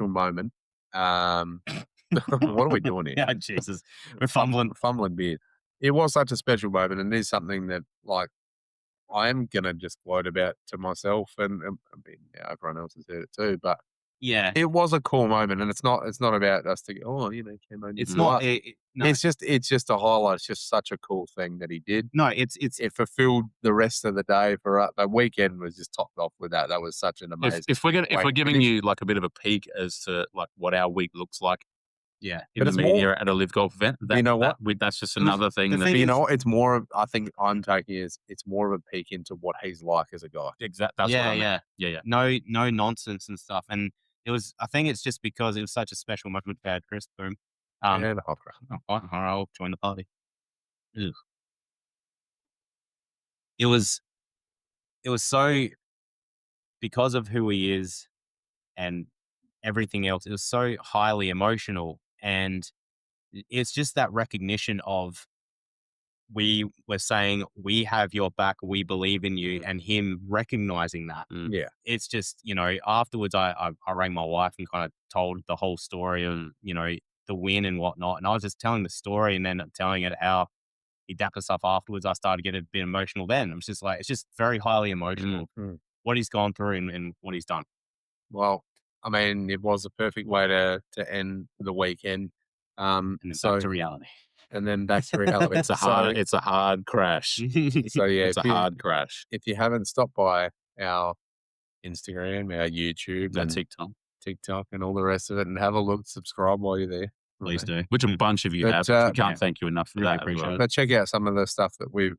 moment. What are we doing here? Yeah, Jesus. We're fumbling. Fumbling beard. It was such a special moment, and it is something that, like, I am gonna just gloat about to myself, and I mean, everyone else has heard it too. But Yeah. it was a cool moment, and it's not about us to go, Camo, It's you not. know, No, It's just a highlight. It's just such a cool thing that he did. no, it's It fulfilled the rest of the day for us. The weekend was just topped off with that. That was such an amazing. If we're way giving to you like a bit of a peek as to like what our week looks like yeah. in the it's media at a LIV Golf event, You know what? that's just another thing. the that thing you is- know, it's more of, I think I'm taking is it's more of a peek into what he's like as a guy. That's yeah, what I meant. yeah. Yeah. No nonsense and stuff. And it was. I think it's just because it was such a special moment for Dad, Chris. Boom. And a hot crowd. Oh, fine. All right, I'll join the party. Ugh. It was so, because of who he is and everything else, it was so highly emotional. And it's just that recognition of, we were saying, we have your back, we believe in you, and him recognizing that. Yeah. It's just, afterwards I rang my wife and kind of told the whole story of, the win and whatnot. And I was just telling the story and then telling it how he dapped us up afterwards. I started getting a bit emotional then. It's just like, it's just very highly emotional, what he's gone through and what he's done. Well, I mean, it was a perfect way to end the weekend. And then So back to reality. and then back to reality. It's a hard crash. So yeah, It's a hard crash. if you haven't stopped by our Instagram, our YouTube, That and TikTok. and all the rest of it, and have a look, subscribe while you're there. Please do. Which a bunch of you But, have. We can't yeah. thank you enough for Really that. as appreciate well. it. But check out some of the stuff that we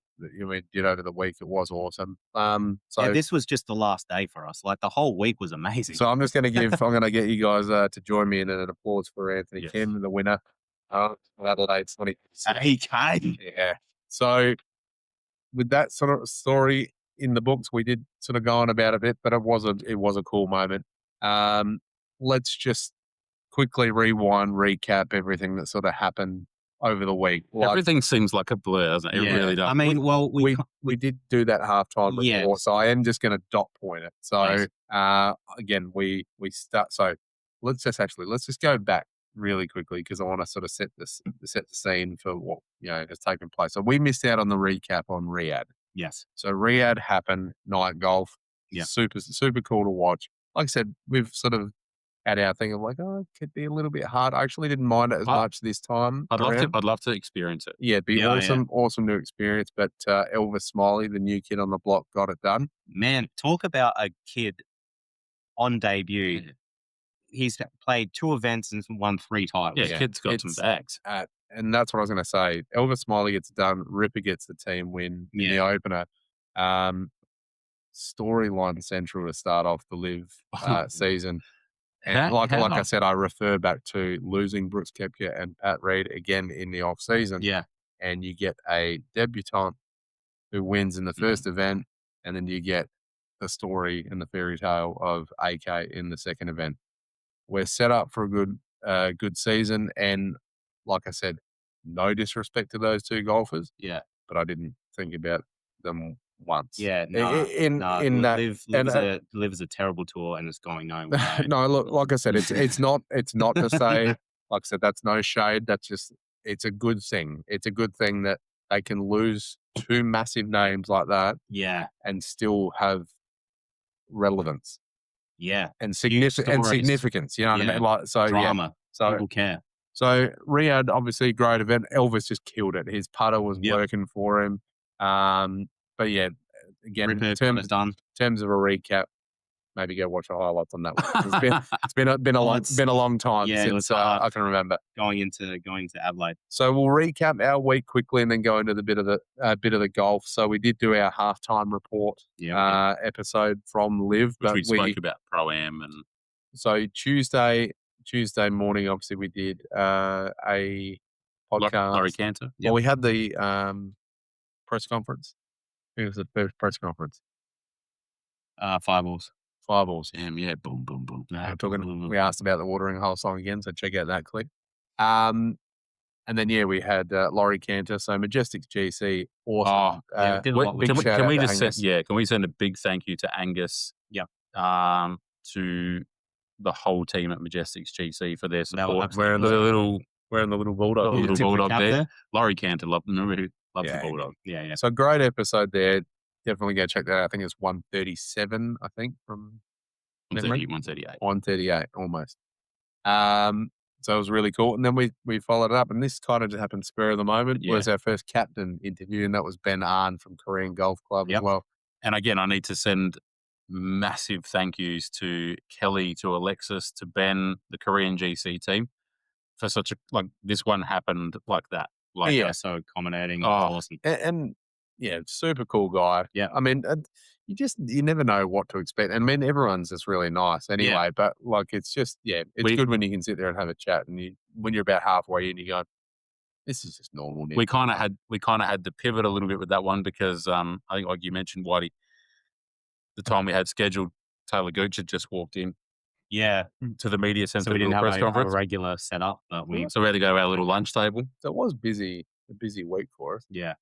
did over the week. It was awesome. So Yeah, this was just the last day for us. Like the whole week was amazing. So I'm just going to I'm going to get you guys to join me in an applause for Anthony Yes. Kim, the winner of Adelaide 2026. AK. Yeah. So with that sort of story in the books, we did sort of go on about a bit, but it was a cool moment. Let's just quickly rewind, recap everything that sort of happened over the week. Everything seems like a blur, doesn't it? It really does. I mean, well, we did do that halftime report, Yeah. so I am just going to dot point it. So Nice. again, we start. So let's just go back really quickly because I want to sort of set the scene for what has taken place. So we missed out on the recap on Riyadh. Yes. So Riyadh happened, night golf. Yeah. Super cool to watch. Like I said, we've sort of had our thing of like, it could be a little bit hard. I actually didn't mind it as much this time. I'd love to experience it. Yeah, it'd be awesome to experience. But Elvis Smiley, the new kid on the block, got it done. Man, talk about a kid on debut. Yeah. He's played 2 events and won 3 titles. Yeah, kid's got some bags. And that's what I was going to say. Elvis Smiley gets it done. Ripper gets the team win in the opener. Storyline central to start off the LIV season. And like I said, I refer back to losing Brooks Koepka and Pat Reed again in the off season. Yeah. And you get a debutant who wins in the first event, and then you get the story and the fairy tale of AK in the second event. We're set up for a good season, and like I said, no disrespect to those 2 golfers. Yeah. But I didn't think about them once. Yeah, LIV is a terrible tour and it's going nowhere. No, look, like I said, it's not to say, like I said, that's no shade. That's just, it's a good thing. It's a good thing that they can lose 2 massive names like that. Yeah. And still have relevance. Yeah. And significance. You know what I mean? Like, so drama. So people care. So Riyadh, obviously, great event. Elvis just killed it. His putter was working for him. But yeah, again, in terms of a recap, maybe go watch the highlights on that one. It's been a long time since I can remember going into Adelaide. So we'll recap our week quickly and then go into the bit of the golf. So we did do our halftime report episode from LIV, but we spoke about Pro-Am and so Tuesday morning. Obviously, we did a podcast. Laurie Cantor. Well, we had the press conference. It was the first press conference. 5 balls. 5 balls. Damn, yeah. Boom, boom, boom. We asked about the watering hole song again, so check out that clip. And then, we had Laurie Cantor, so Majestics GC. Awesome. Can we send a big thank you to Angus? Yeah. To the whole team at Majestics GC for their support. Wearing the little bulldog. The little bulldog there. Laurie Cantor, remember who loves the bulldog. Yeah. So great episode there. Definitely go check that out. I think it's 137, from 138. 138, almost. So it was really cool. And then we followed it up, and this kind of just happened spur of the moment. Was our first captain interview, and that was Ben Arn from Korean Golf Club as well. And again, I need to send massive thank yous to Kelly, to Alexis, to Ben, the Korean GC team, for such this one happened like that. So accommodating. Awesome. And super cool guy. Yeah. I mean, you never know what to expect. I mean, everyone's just really nice anyway, but it's just, it's good when you can sit there and have a chat, and when you're about halfway in, you go, this is just normal. We kind of had to pivot a little bit with that one because I think, like you mentioned, Whitey, the time we had scheduled, Taylor Gooch had just walked in. Yeah. To the media centre. So we didn't have press conference. a regular setup, but so we had to go to our little lunch table. So it was a busy week for us. Yeah.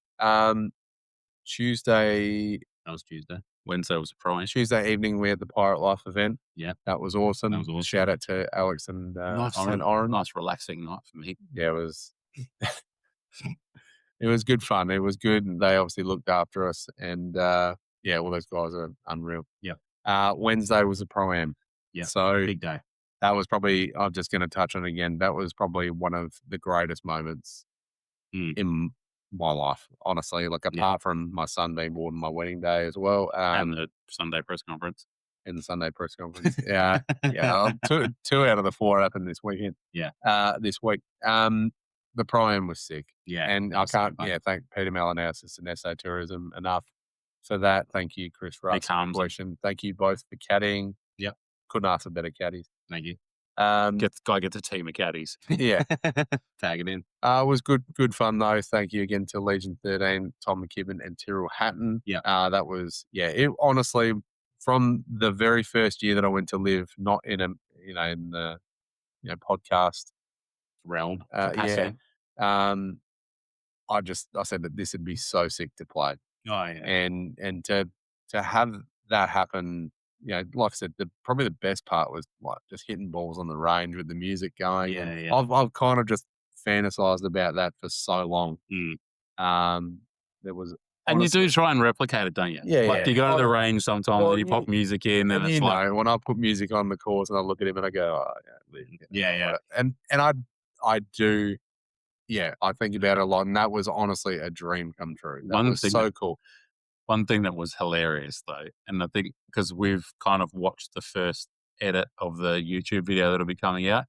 Tuesday. That was Tuesday. Wednesday was a Pro-Am. Tuesday evening, we had the Pirate Life event. Yeah. That was awesome. Shout out to Alex and Oren. Nice, relaxing night for me. Yeah, it was. It was good fun. It was good. And they obviously looked after us. And all those guys are unreal. Yeah. Wednesday was a Pro-Am. Yeah. So big day. That was probably, I'm just going to touch on it again. That was probably one of the greatest moments in my life, honestly. Like, apart from my son being born on my wedding day as well. And the Sunday press conference. In the Sunday press conference. Yeah. Two out of the 4 happened this weekend. Yeah. This week. The Prime was sick. Yeah. And I can't, thank Peter Malinowski and SA Tourism enough for that. Thank you, Chris, for asking the question. Thank you both for caddying. Yep. Couldn't ask for better caddies. Thank you. Gets a team of caddies. Yeah. Tag it in. It was good fun though. Thank you again to Legion 13, Tom McKibben and Tyrrell Hatton. Yeah. That was, it honestly, from the very first year that I went to LIV, not in a, in the, podcast realm. I said that this would be so sick to play. Oh yeah. And to have that happen, like I said, probably the best part was like just hitting balls on the range with the music going. Yeah. I've kind of just fantasized about that for so long. There was, and you do try and replicate it, don't you? Yeah. You go to the range sometimes and you pop music in, and it's like, when I put music on the course and I look at him and I go, oh yeah. And I do. Yeah, I think about it a lot, and that was honestly a dream come true. That was so cool. One thing that was hilarious, though, and I think because we've kind of watched the first edit of the YouTube video that'll be coming out,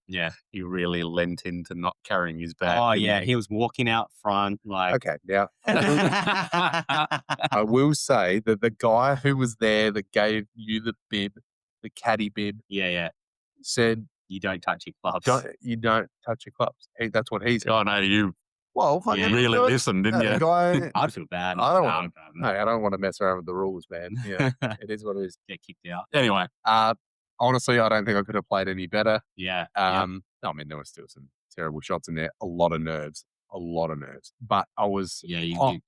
he really lent into not carrying his bag. Oh, yeah, he was walking out front, like... Okay, now, I will say that the guy who was there that gave you the bib, the caddy bib, said... You don't touch your clubs. You don't touch your clubs. That's what he said. Oh, no, you really listened, didn't you? Guy, I'd feel bad. I don't want to mess around with the rules, man. Yeah, it is what it is. Get kicked out. Anyway. Honestly, I don't think I could have played any better. Yeah. I mean, there were still some terrible shots in there. A lot of nerves. But I was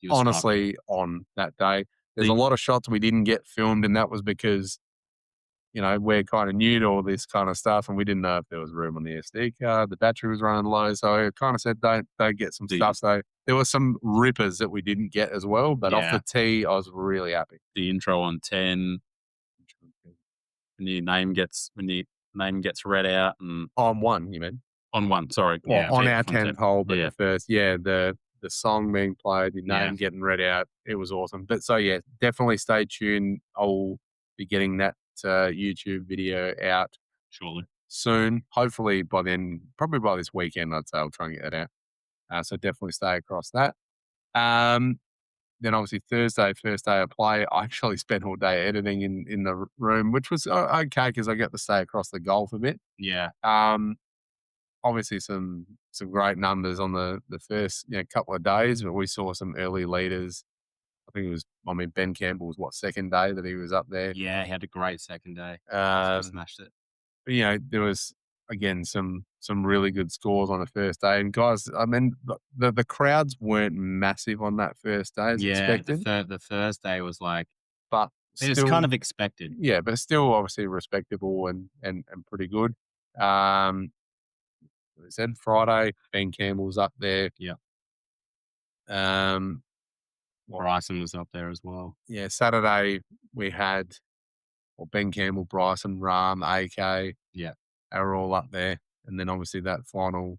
honestly on that day. There's a lot of shots we didn't get filmed, and that was because we're kind of new to all this kind of stuff, and we didn't know if there was room on the SD card. The battery was running low, so I kind of said, don't get some stuff. So there were some rippers that we didn't get as well, but off the tee, I was really happy. The intro on 10, when your name gets read out, and on 1, you mean? On 1, sorry. On our 10th hole, but the first, the song being played, your name getting read out, it was awesome. But so definitely stay tuned. I'll be getting that YouTube video out shortly, soon. Hopefully by then, probably by this weekend, I'd say I'll try and get that out. So definitely stay across that. Then obviously Thursday, first day of play, I actually spent all day editing in the room, which was okay because I get to stay across the golf a bit. Yeah. Obviously some great numbers on the first couple of days, but we saw some early leaders. I think it was, Ben Campbell was second day that he was up there. Yeah, he had a great second day. Smashed it. But, there was, again, some really good scores on the first day. And guys, I mean, the crowds weren't massive on that first day as expected. The Thursday was like, but it was kind of expected. Yeah, but still obviously respectable and pretty good. As I said, Friday, Ben Campbell's up there. Yeah. Bryson was up there as well. Yeah, Saturday we had Ben Campbell, Bryson, Rahm, AK. Yeah. They were all up there. And then obviously that final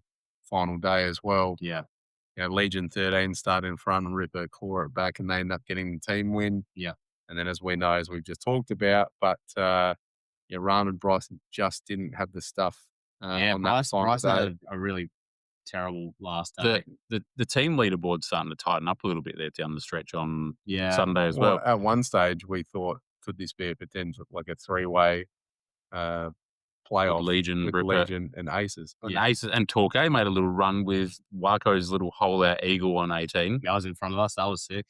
day as well. Yeah. Legion 13 started in front and Ripper claw it back, and they end up getting the team win. Yeah. And then as we know, as we've just talked about, but Rahm and Bryson just didn't have the stuff on that final Bryson day. had a really terrible last day. The team leaderboard's starting to tighten up a little bit there down the stretch on Sunday as well. At one stage, we thought, could this be a potential, like a 3-way playoff Legion, with Legion and Aces? And Aces and Torquay made a little run with Waco's little hole-out eagle on 18. That was in front of us. That was sick.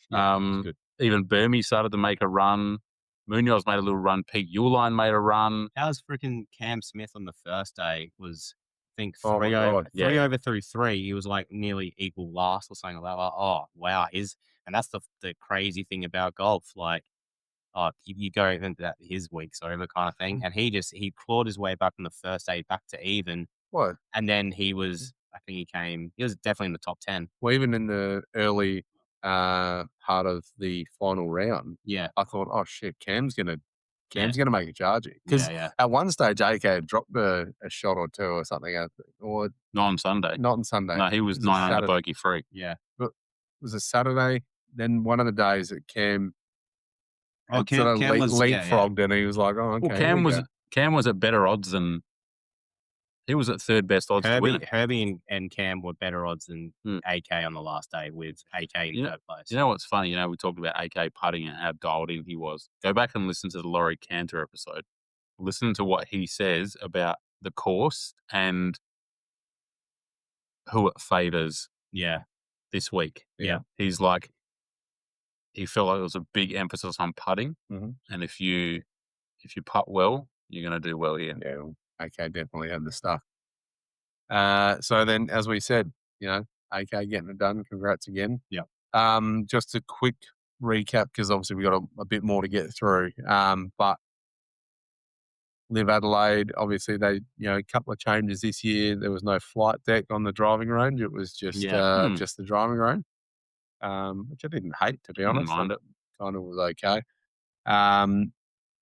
Even Burmese started to make a run. Munoz made a little run. Pete Uline made a run. That was freaking Cam Smith on the first day was, I think, 3 over through 3. He was like nearly equal last or something like that. Like, oh, wow. And that's the crazy thing about golf. Like, you go into that his week's over kind of thing. And he clawed his way back on the first day back to even. What? And then he was definitely in the top 10. Well, even in the early part of the final round, yeah, I thought, oh shit, Cam's gonna Cam's going to make a charge because Yeah, yeah. at one stage AK had dropped a shot or two or something, or Not on Sunday. not on Sunday. No, he was It a 9 under Saturday. bogey free. Yeah. But it was a Saturday. Then one of the days that Cam Oh, sort of Cam was leapfrogged, and he was like, "Oh, okay." Well, here we go. Cam was at better odds than he was at third best odds to win it. Herbie and Cam were better odds than Hmm. AK on the last day with AK in third place. You know what's funny? You know, we talked about AK putting and how dialed in he was. Go back and listen to the Laurie Cantor episode. Listen to what he says about the course and who it favours Yeah. this week. Yeah. He's like, he felt like there was a big emphasis on putting. Mhm. And if you putt well, you're going to do well here. Yeah, well, AK definitely had the stuff. So then, as we said, you know, AK getting it done. Congrats again. Yep. Just a quick recap because obviously we got a bit more to get through. But LIV Adelaide, obviously they, a couple of changes this year. There was no flight deck on the driving range. It was just just the driving range, which I didn't hate, to be honest. Mind it. Kind of was okay.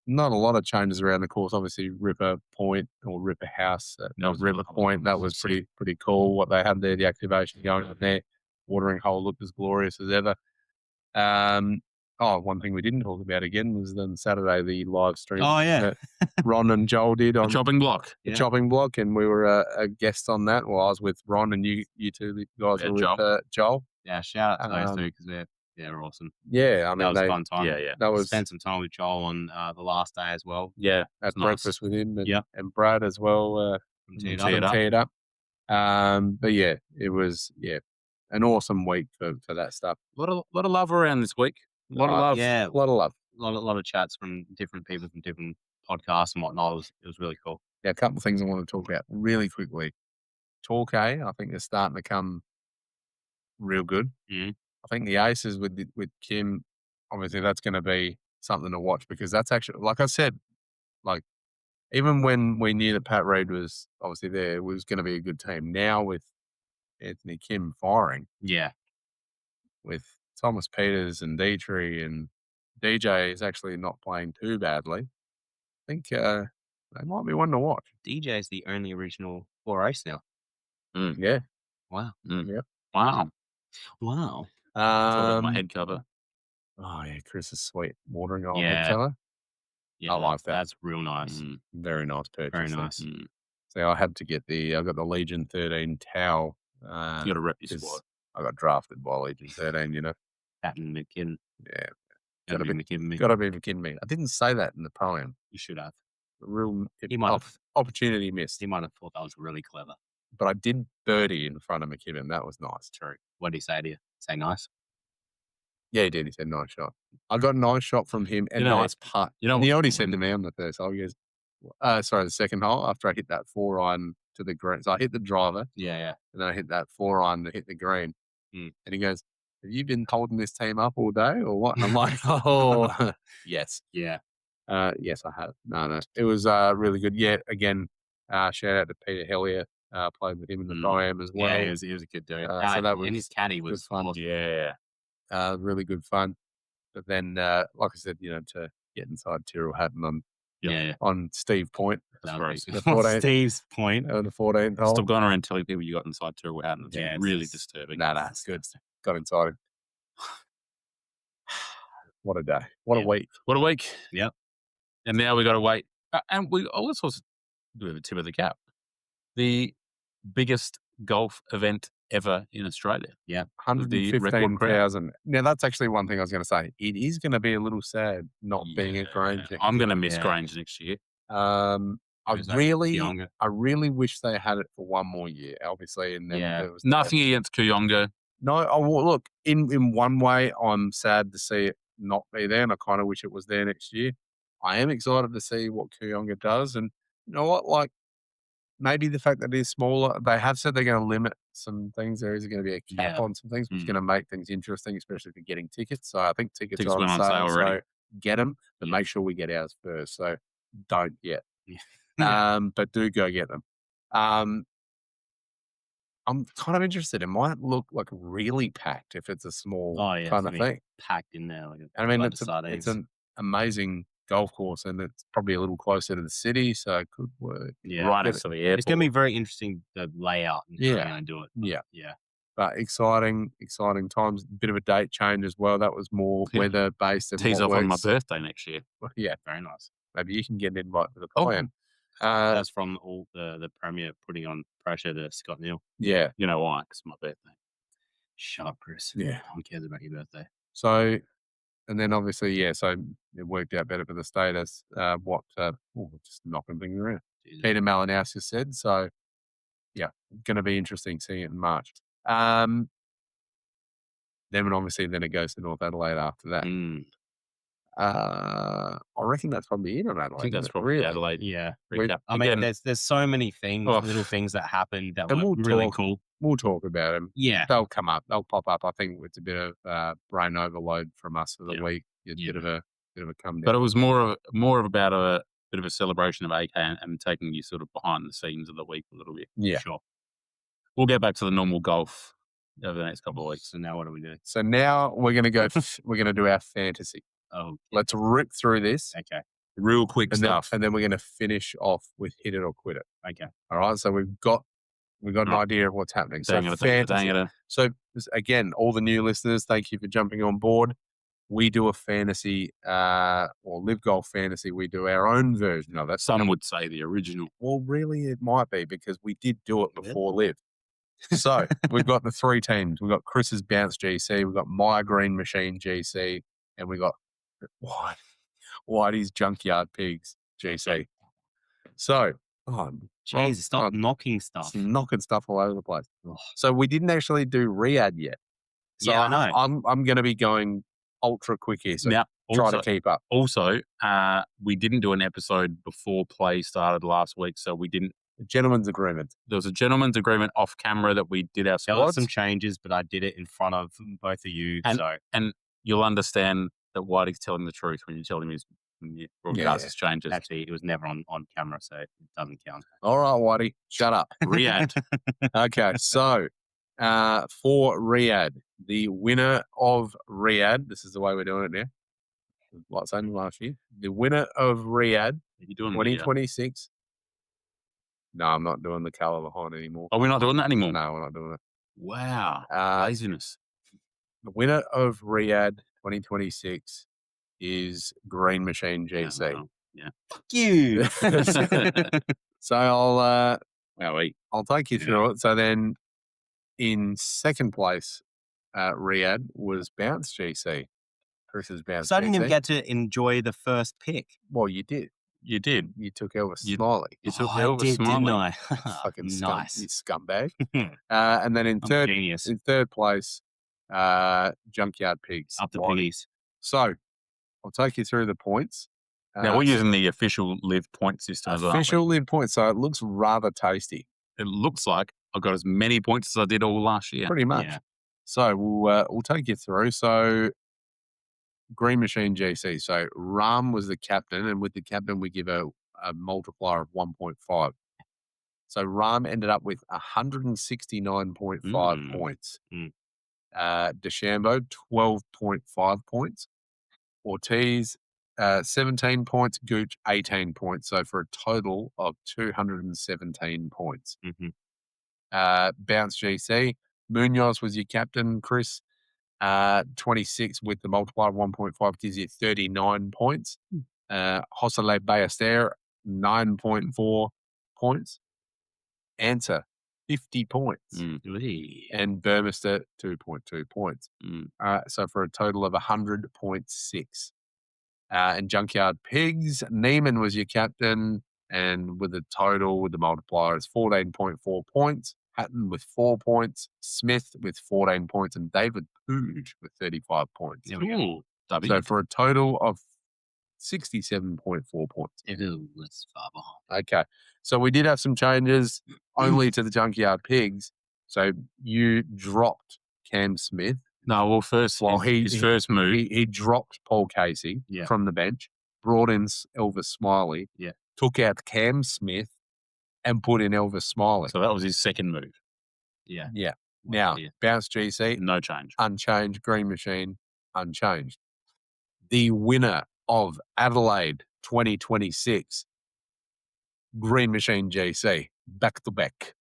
Not a lot of changes around the course. Obviously, Ripper Point or Ripper House, Ripper Point. That was pretty cool. What they had there, the activation going on there. Watering hole looked as glorious as ever. One thing we didn't talk about again was then Saturday the live stream. Oh, yeah. that Ron and Joel did on The chopping block. the chopping block, and we were a guest on that. Well, I was with Ron, and you two guys were with Joel. Yeah, shout out to those two because they're awesome. Yeah, I mean, That was a fun time. Yeah. that was Spent some time with Joel on the last day as well. Yeah. at nice. breakfast with him and, Yep. and Brad as well. From Teed Teed Up. Up. Teed up. But yeah, it was an awesome week for that stuff. A lot of love around this week. A lot of love. Yeah, A lot of love. a lot of chats from different people from different podcasts and whatnot. It was really cool. Yeah, a couple of things I want to talk about really quickly. Torquay, I think they're starting to come real good. Mhm. I think the aces with Kim, obviously that's going to be something to watch because that's actually, like I said, like even when we knew that Pat Reid was obviously there, it was going to be a good team. Now with Anthony Kim firing, Yeah. with Thomas Peters and Dietrich and DJ is actually not playing too badly. I think they might be one to watch. DJ is the only original 4 ace now. Yeah. Wow. Wow. Wow. Talk about my head cover. Oh yeah, Chris is sweet. Watering on Yeah. head cover. Yeah, I like that. That's real nice. Very nice purchase. Very there. nice. So I had to get I got the Legion 13 towel. You got to rep your 'cause squad. I got drafted by Legion 13, Patton McKinnon. Yeah. Gotta Gotta be McKinnon. Gotta be kidding me. I didn't say that in the poem. You should have. Real He might have. opportunity missed. He might have thought that was really clever. But I did birdie in front of McKibben. That was nice. True. What did he say to you? Say nice. Yeah, he did. He said nice shot. I got a nice shot from him and nice putt. You know and he what- already said to me on the first hole, he goes, the second hole after I hit that 4-iron to the green. So I hit the driver Yeah. and then I hit that 4-iron to hit the green. Mm. And he goes, have you been holding this team up all day or what? And I'm like, oh, yes. Yeah. Yes, I have. No. It was really good. Yeah, again, shout out to Peter Hellier. Played with him in the Pro-Am as well. Yeah, he was a good dude. so that was and his caddy was fun. awesome. Yeah. Really good fun. But then, like I said, to get inside Tyrrell Hatton on Steve Point. That very was good. The 14th Steve's point. the 14th hole. Stop going around telling people you got inside Tyrrell Hatton. It's Yeah, really it's- disturbing. Nah, it's good. Got inside him. What a day. What a week. What a week. Yep. And now we got to wait. And we also do have a tip of the cap. The biggest golf event ever in Australia. Yeah. The record crowd. 115,000. Now, that's actually one thing I was going to say. It is going to be a little sad not being at Grange. next I'm year. going to miss Yeah. Grange next year. I Who's that? really Kionga. wish they had it for one more year, obviously. And then Yeah. there was Nothing against Kuyonga. No, well, look, in one way, I'm sad to see it not be there, and I kind of wish it was there next year. I am excited to see what Kuyonga does, and you know what, like maybe the fact that it is smaller, they have said they're going to limit some things. There is going to be a cap Yeah. on some things, which is going to make things interesting, especially for getting tickets. So I think tickets Tickets are on went on sale, sale already. so get them, but make sure we get ours first. So don't yet, Yeah. but do go get them. I'm kind of interested. It might look like really packed if it's a small Oh, yeah. kind of it's gonna be thing. packed in there. Like I mean, blood it's sardines. an amazing golf course, and it's probably a little closer to the city, so it could work. Yeah. Right next to the airport. It's going to be very interesting, the layout and how Yeah. they're going to do it. Yeah. Yeah. But exciting times. Bit of a date change as well. That was more Yeah. weather based. And Tease what off on my works. birthday next year. Yeah, Very nice. maybe you can get an invite for the Oh. plan. That's from all the Premier putting on pressure to Scott Neal. Yeah. You know why? Because my birthday. Shut up, Chris. Yeah. No one cares about your birthday. So, and then obviously, so it worked out better for the status. Just knocking things around. Jesus. Peter Malinowski said. So, yeah, going to be interesting seeing it in March. Then it goes to North Adelaide after that. I reckon that's probably it on Adelaide. I think that's isn't it? probably really. Adelaide. Yeah. Recap. I mean, Again, there's so many things, Oh. little things that happened that And were we'll really talk. cool. We'll talk about them. Yeah. They'll come up. They'll pop up. I think it's a bit of brain overload from us for the Yeah. week. A bit of a come down. but it was more of about a bit of a celebration of AK and taking you sort of behind the scenes of the week a little bit. Yeah. Sure. We'll get back to the normal golf over the next couple of weeks. So now what do we do? So now we're going to go. We're going to do our fantasy. Oh, Let's rip through this, okay. Real quick and stuff. then we're going to finish off with hit it or quit it. Okay. All right. So we've got an Right. idea of what's happening. So Dang it, fantasy. So again, all the new listeners, thank you for jumping on board. We do a fantasy or LIV Golf fantasy. We do our own version of it. Some would say the original. Well, really, it might be because we did do it before LIV. So we've got the three teams. We've got Chris's Bounce GC. We've got my Green Machine GC. And we got Whitey's Junkyard Pigs GC. So, Jesus, stop knocking stuff. knocking stuff all over the place. So we didn't actually do Riyadh yet. So Yeah, I know. I'm going to be going ultra quick here. So Now, try to keep up. Also, we didn't do an episode before play started last week, so we didn't. Gentleman's agreement. There was a gentleman's agreement off camera that we did our There were squads, some changes, but I did it in front of both of you. and you'll understand that Whitey's telling the truth when you tell him his broadcast has changes. Actually, it was never on camera, so it doesn't count. All right, Whitey, shut up. Riyadh. Okay, so for Riyadh, the winner of Riyadh, this is the way we're doing it now. Like saying last year, the winner of Riyadh You doing 2026. No, I'm not doing the colour behind anymore. Are we not doing that anymore? No, we're not doing it. Wow. Laziness. The winner of Riyadh 2026 is Green Machine GC. Well, yeah. Fuck you. So I'll take you Yeah. through it. So then in second place, Riyadh was Bounce GC. Chris's Bounce So I didn't GC. even get to enjoy the first pick. Well, you did. You did. You took Elvis You- Smiley. You took Oh, I Elvis did, didn't Smiley. I? Fucking nice. you scumbag. And then in I'm third genius. place, Junkyard Pigs. Up the Whitey. piggies. So I'll take you through the points. Now we're using the official LIV point system as well. official LIV points, so it looks rather tasty. It looks like I've got as many points as I did all last year. Pretty much. Yeah. So we'll take you through. So Green Machine GC. So Ram was the captain, and with the captain we give a multiplier of 1.5. So Ram ended up with 169.5 points. DeChambeau 12.5 points. Ortiz 17 points. Gooch 18 points. So for a total of 217 points. Bounce GC. Munoz was your captain, Chris. 26 with the multiplier of 1.5 gives you 39 points. Josele Ballester, 9.4 points. Answer, 50 points. And Burmester, 2.2 points. So for a total of 100.6. And Junkyard Pigs, Neiman was your captain, and with a total with the multiplier is 14.4 points. Hatton with 4 points, Smith with 14 points, and David Pooge with 35 points. Ooh, W. So for a total of 67.4 points. Let's far behind. Okay. So we did have some changes only to the Junkyard Pigs. So you dropped Cam Smith. No, well, first, Well, his first move. He dropped Paul Casey Yeah. from the bench, brought in Elvis Smiley, Yeah. took out Cam Smith, and put in Elvis Smiley. So that was his second move. Yeah. Yeah. Now, Yeah. Bounce GC, No change. unchanged. Green Machine, unchanged. The winner of Adelaide 2026. Green Machine GC, back to back.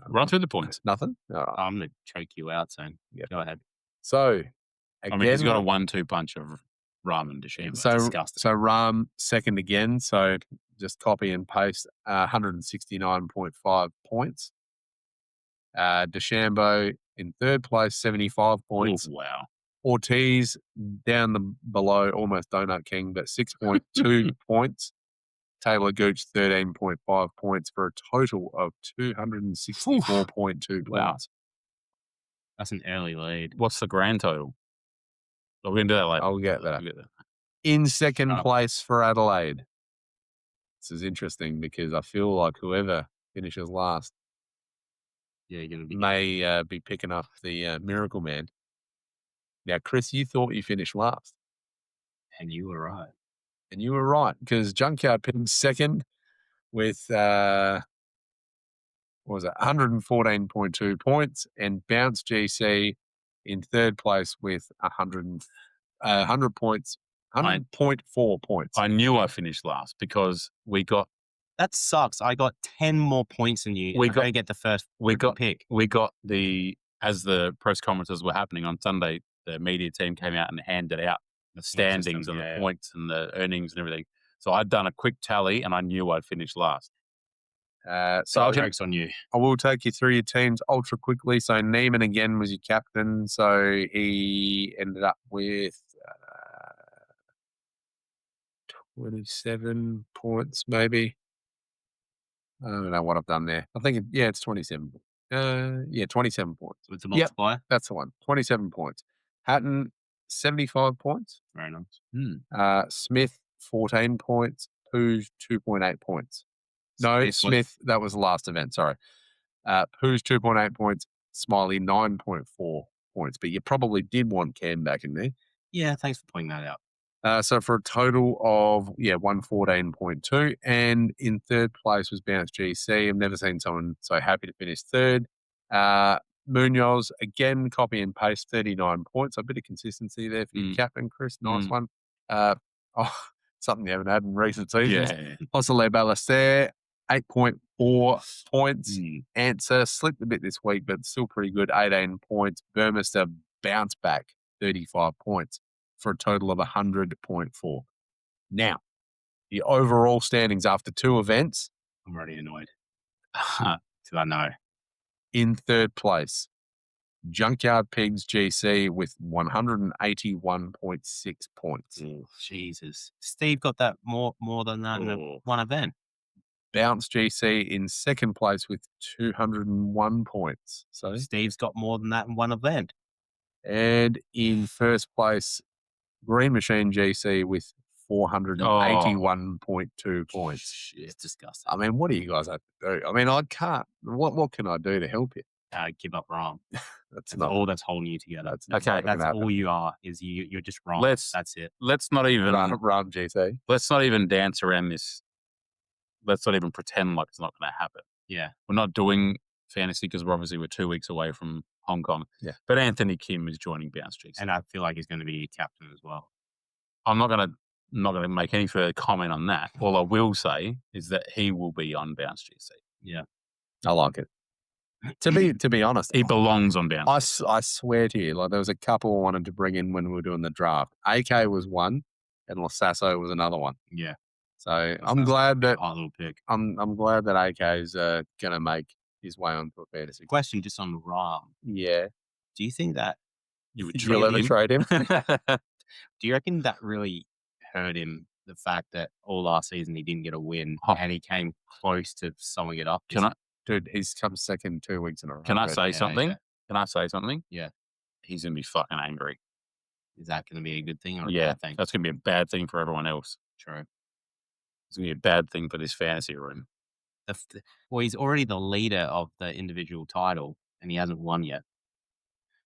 Run through the points. Nothing? All right. I'm going to choke you out soon. Yep. Go ahead. So, I mean, he's got a 1-2 punch of Ram and DeChambeau. Disgusting. So Ram second again. So just copy and paste 169.5 points. DeChambeau in third place, 75 points. Oh, wow. Ortiz down below, almost Donut King, but 6.2 points. Taylor Gooch, 13.5 points for a total of 264.2 Wow. points. That's an early lead. What's the grand total? We're going to do that later. I'll get that. We'll get that. In second Oh. place for Adelaide. This is interesting because I feel like whoever finishes last Yeah, you're going to be. may be picking up the Miracle Man. Now, Chris, you thought you finished last. And you were right. And you were right, because Junkyard picked second with, what was it, 114.2 points, and Bounce GC in third place with 100 points, 100.4 points. I knew I finished last because we got That sucks. I got 10 more points than you. We I got- gotta get the first pick. as the press conferences were happening on Sunday, the media team came out and handed out the standings and the yeah. points and the earnings and everything. So I'd done a quick tally and I knew I'd finished last. So I Joke's on you. will take you through your teams ultra quickly. So Neiman again was your captain. So he ended up with 27 points, maybe. I don't know what I've done there. I think, it's 27. 27 points. So it's a multiplier. That's the one. 27 points. Hatton, 75 points. Very nice. Smith, 14 points. Pooge, 2.8 points. No, Smith, that was the last event, sorry. Pooge, 2.8 points. Smiley, 9.4 points. But you probably did want Cam back in there. Yeah, thanks for pointing that out. So for a total of 114.2, and in third place was Bounce GC. I've never seen someone so happy to finish third. Munoz again, copy and paste, 39 points. A bit of consistency there for your captain, Chris. Nice one. Something you haven't had in recent seasons. Yeah. Josele Ballester, 8.4 points. Answer slipped a bit this week, but still pretty good, 18 points. Burmester bounce back, 35 points. For a total of 100.4. Now, the overall standings after two events. I'm already annoyed. Because I know. In third place, Junkyard Pigs GC with 181.6 points. Jesus. Steve got that more than that in one event. Bounce GC in second place with 201 points. So Steve's got more than that in one event. And in first place, Green Machine GC with 481.2 points. It's disgusting. I mean, what do you guys have to do? I mean, I can't. What can I do to help you? Give up wrong. That's That's all that's holding you together. That's not gonna That's happen. all you are. Is you're just wrong. Let's- That's it. Let's not even Ram GC. let's not even dance around this. Let's not even pretend like it's not going to happen. Yeah. We're not doing fantasy because we're 2 weeks away from Hong Kong. Yeah. But Anthony Kim is joining Bounce GC. And I feel like he's going to be captain as well. I'm not going to make any further comment on that. All I will say is that he will be on Bounce GC. Yeah. I like it. To be honest, He belongs on Bounce. I swear to you, like there was a couple I wanted to bring in when we were doing the draft. AK was one, and Lasasso was another one. Yeah. So I'm glad that Hot little pick. I'm glad that AK is going to make his way onto a fantasy. Question just on Ram. Yeah, Do you think that You would you'll ever trade him? do you reckon that really hurt him, the fact that all last season he didn't get a win and he came close to summing it up? Dude, he's come second 2 weeks in a row. Can I say yeah, something? yeah. Can I say something? Yeah. He's going to be fucking angry. Is that going to be a good thing or a Yeah. bad thing? That's going to be a bad thing for everyone else. True. It's going to be a bad thing for this fantasy room. Well, he's already the leader of the individual title and he hasn't won yet.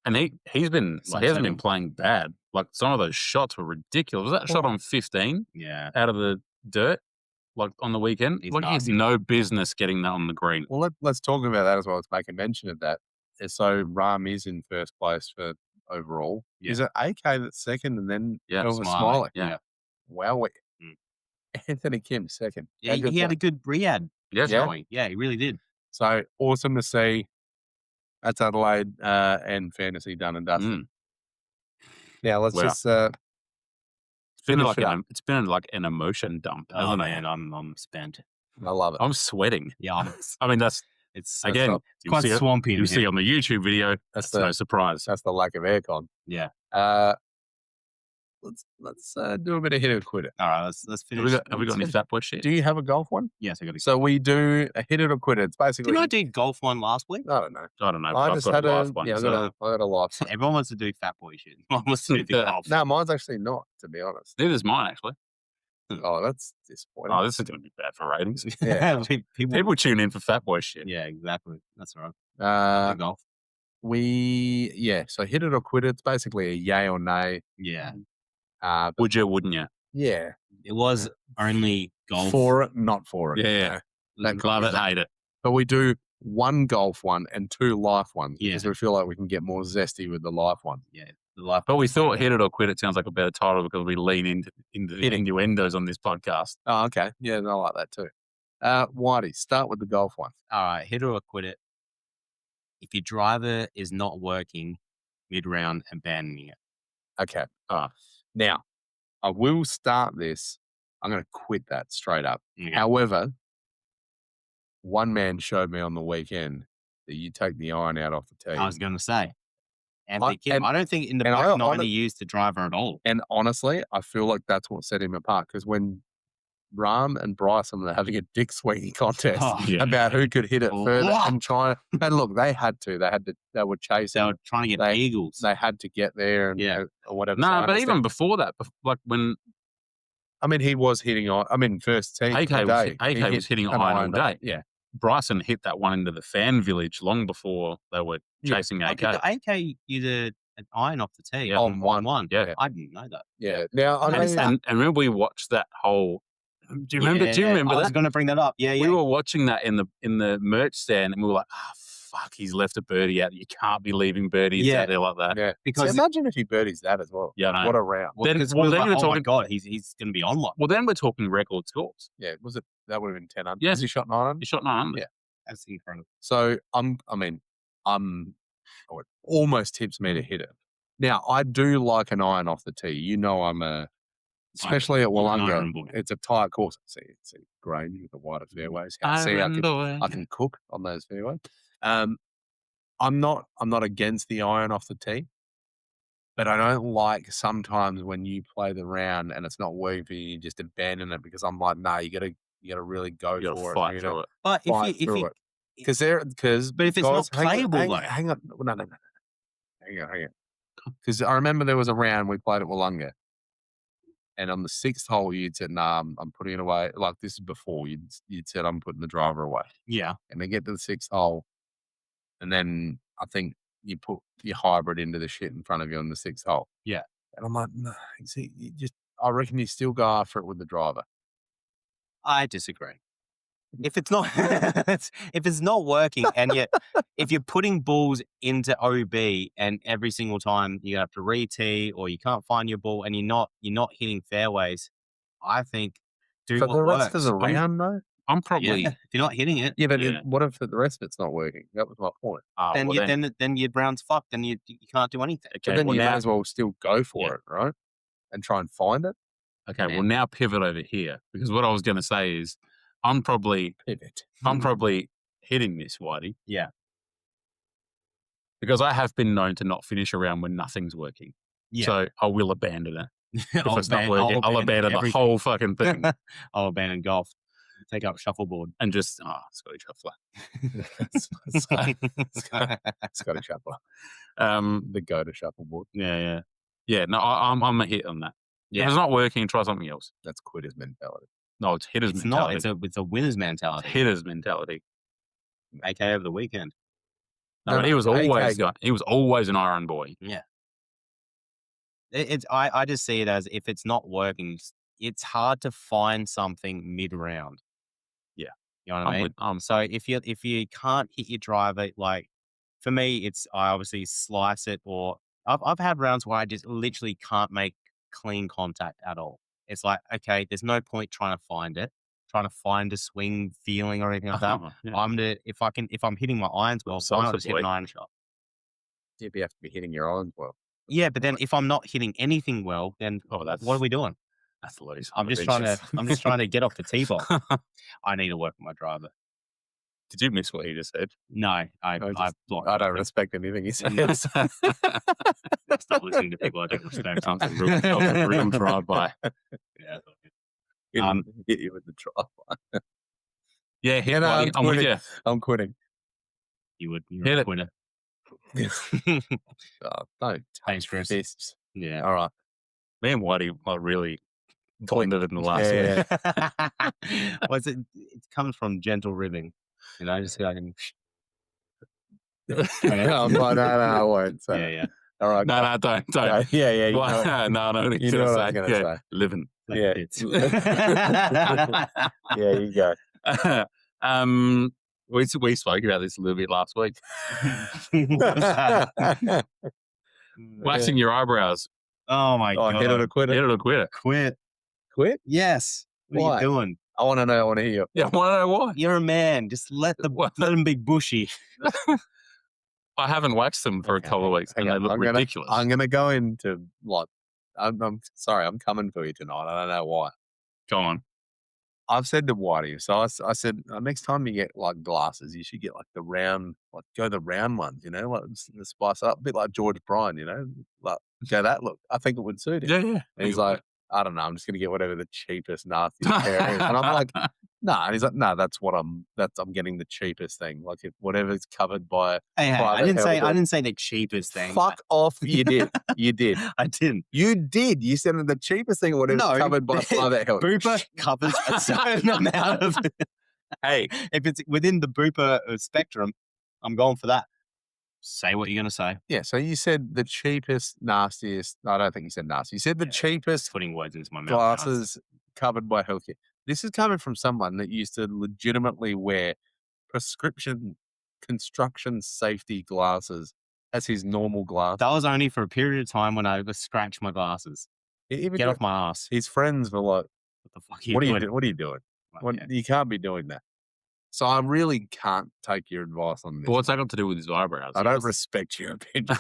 And he's been So he hasn't been him. playing bad. Like some of those shots were ridiculous. Was that shot on 15 Yeah. out of the dirt, like on the weekend? He's Like he has nasty. no business getting that on the green. Well, let's talk about that as well. Let's make a mention of that. So Ram is in first place for overall. Yeah. Is it AK that's second and then Yeah, Elvis Smiley, Smiley? yeah. Wow. Mm. Anthony Kim second. Yeah, he had a good Riyadh Yeah. showing. Yeah, he really did. So awesome to see. That's Adelaide and fantasy done and dusted. Mm. Now let's Wow. just It's been finish it up. it's been like an emotion dump, Oh hasn't man, it? I'm spent. I love it. I'm sweating. Yeah, I mean, that's it's again, it's you quite see it- swampy. You see on the YouTube video. That's That's no the- surprise. That's the lack of aircon. Yeah. Let's do a bit of hit or quit it. All right, let's Have finish. we got any fat boy shit? Do you have a golf one? Yes, I got to. So we do a hit it or quit it. It's basically. Didn't I do golf one last week? I don't know. I don't know. I I've just got had a a live one. yeah. I so- got a life. Everyone wants to do fat boy shit. One wants to do the Yeah. golf. No, mine's actually not. To be honest. Neither is mine, actually. Oh, that's disappointing. Oh, this is going to be bad for ratings. Yeah. People tune in for fat boy shit. Yeah, exactly. That's all right. Uh, Golf. So hit it or quit it. It's basically a yay or nay. Yeah, But Would you, wouldn't you? yeah, it was only golf. for it, not for it. Yeah, you yeah. know. That Love it, could be- hate it. But we do one golf one and two life ones because Yeah. we feel like we can get more zesty with the life one. Yeah, the life. But we thought hit it or quit it sounds like a better title because we lean into the innuendos on this podcast. Oh, okay. Yeah, I like that too. Whitey, start with the golf one. All right, hit it or quit it. If your driver is not working mid-round, abandoning it. Okay. Now, I will start this. I'm going to quit that straight up. Okay. However, one man showed me on the weekend that you take the iron out off the tee. I was going to say, Anthony Kim. and- I don't think in the and back I- nine he used the driver at all. And honestly, I feel like that's what set him apart because when Rahm and Bryson were having a dick swinging contest Oh, yeah. about who could hit it Oh. further and try. And look, they had to. They were chasing. They were trying to get They- eagles. They had to get there and Yeah. or whatever. So I No, but understand. even before that, like when I mean, he was hitting on. I mean, first team. AK today, was, he AK hit was hitting an iron all day. Yeah, Bryson hit that one into the fan village long before they were Yeah. chasing Oh, AK. did the AK use an iron off the tee Yeah. On one. Yeah. I didn't know that. yeah. Now I And, know. and remember we watched that whole. Do you remember? Do you remember I was that? going to bring that up. Yeah, yeah. We were watching that in the merch stand, and we were like, "Oh fuck, he's left a birdie out. You can't be leaving birdies Yeah. out there like that." Yeah, because so imagine if he birdies that as well. Yeah, I know. What a round. well, then- because well, we were then like, we're oh my talking- god, he's going to be on one. Well, then we're talking record scores. Yeah, was it? That would have been 10 under. Yeah. Has he shot 9 under? He shot 900. Yeah. That's incredible. So it almost tips me to hit it. Now I do like an iron off the tee. You know, especially at You're an Wollonga. iron boy. It's a tight course. See, Grange with the wider fairways. I can cook on those fairways. I'm not against the iron off the tee, but I don't like sometimes when you play the round and it's not working for you, you just abandon it because I'm like, nah, you gotta really go You got for to it. fight you through know, it. But fight if through you it. But if it's not playable, though. hang on, no. Hang on. Because I remember there was a round we played at Wollonga, and on the 6th hole you'd said, "Nah, I'm putting it away." Like this is before you'd said, "I'm putting the driver away," yeah, and they get to the 6th hole, and then I think you put your hybrid into the shit in front of you on the 6th hole. Yeah. And I'm like, no, see, I reckon you still go after it with the driver. I disagree. If it's not if it's not working, and yet if you're putting balls into OB and every single time you have to re-tee or you can't find your ball and you're not hitting fairways, I think do For what the works. rest of the round, though. I'm probably. Yeah, if you're not hitting it, Yeah, but Yeah. what if the rest of it's not working? That was my point. then well, then your round's fucked. Then you can't do anything. okay, But then well you now, may as well still go for Yeah. it, right? And try and find it. okay, Yeah. well now pivot over here because what I was going to say is I'm probably Pivot. hitting this, Whitey. Yeah. Because I have been known to not finish around when nothing's working. Yeah. So I will abandon it. If I'll it's not aban- working, I'll abandon the everything. whole fucking thing I'll abandon golf. Take up shuffleboard. and just, Scotty Shuffler. Scotty Shuffler. Um, The go-to shuffleboard. yeah, no, I'm a hit on that. If Yeah. it's not working, try something else. That's quitter's mentality. No, it's hitter's It's not. mentality. It's a winner's mentality. Hitter's mentality. AK over the weekend. No, No, but he was AK always an iron boy. I just see it as if it's not working, it's hard to find something mid-round. Yeah. You know what I mean? So if you can't hit your driver, like for me, it's I obviously slice it or I've had rounds where I just literally can't make clean contact at all. It's like, okay, there's no point trying to find a swing feeling or anything like that. Yeah. If I'm hitting my irons well, why not just hit an iron shot? You'd have to be hitting your irons well. Yeah, but then if I'm not hitting anything well, then what are we doing? That's the least. I'm just trying to get off the tee box. I need to work on my driver. Did you miss what he just said? No, I blocked. I don't respect anything he said. Stop listening to people I don't respect. That was a real drive-by. Yeah. Hit you with the drive. Yeah, You know, I'm with you. I'm quitting. You're Hit a it. quitter. No, Thanks, Chris. fists. Yeah. All right. Me and Whitey are really bonded in the last Yeah, week. What's it? It comes from gentle ribbing. You know, just so I can. I won't. So. Yeah. All right. No, don't. Yeah. You Well, know, no, no. you know what I was going to say. Living. Yeah. It's- Yeah, you go. We spoke about this a little bit last week. Waxing your eyebrows. Oh my Oh, god! hit it or quit Hit it. it or quit it. Quit. Quit? Yes. What Why? are you doing? I want to know. I want to hear you. Yeah, I want to know why. You're a man. Just let them be bushy. I haven't waxed them for a couple of weeks, and they look ridiculous. I'm going to go into like. I'm sorry. I'm coming for you tonight. I don't know why. Go on. I've said to Whitey, so I said, next time you get like glasses, you should get like the round, like go the round ones, you know, like spice up, a bit like George Bryan, you know, like go that look. I think it would suit him. Yeah. And he's like, I don't know, I'm just going to get whatever the cheapest, nastiest pair is. And I'm like, no. And he's like, no, I'm getting the cheapest thing. Like whatever's covered by. Hey, I private didn't health. say the cheapest thing. Fuck off. You did. You did. I didn't. You did. You said the cheapest thing, whatever's covered by private health. Booper covers a certain amount of. Hey, if it's within the Booper spectrum, I'm going for that. Say what you're going to say. Yeah, so you said the cheapest, nastiest. I don't think you said nasty. You said the cheapest Putting words into my mouth. glasses covered by healthcare. This is coming from someone that used to legitimately wear prescription construction safety glasses as his normal glasses. That was only for a period of time when I scratched my glasses. Get off my ass. His friends were like, What the fuck are you "What are doing? you? What are you doing? Like, yeah. You can't be doing that." So I really can't take your advice on this. but what's that got to do with his eyebrows? I don't respect your opinion.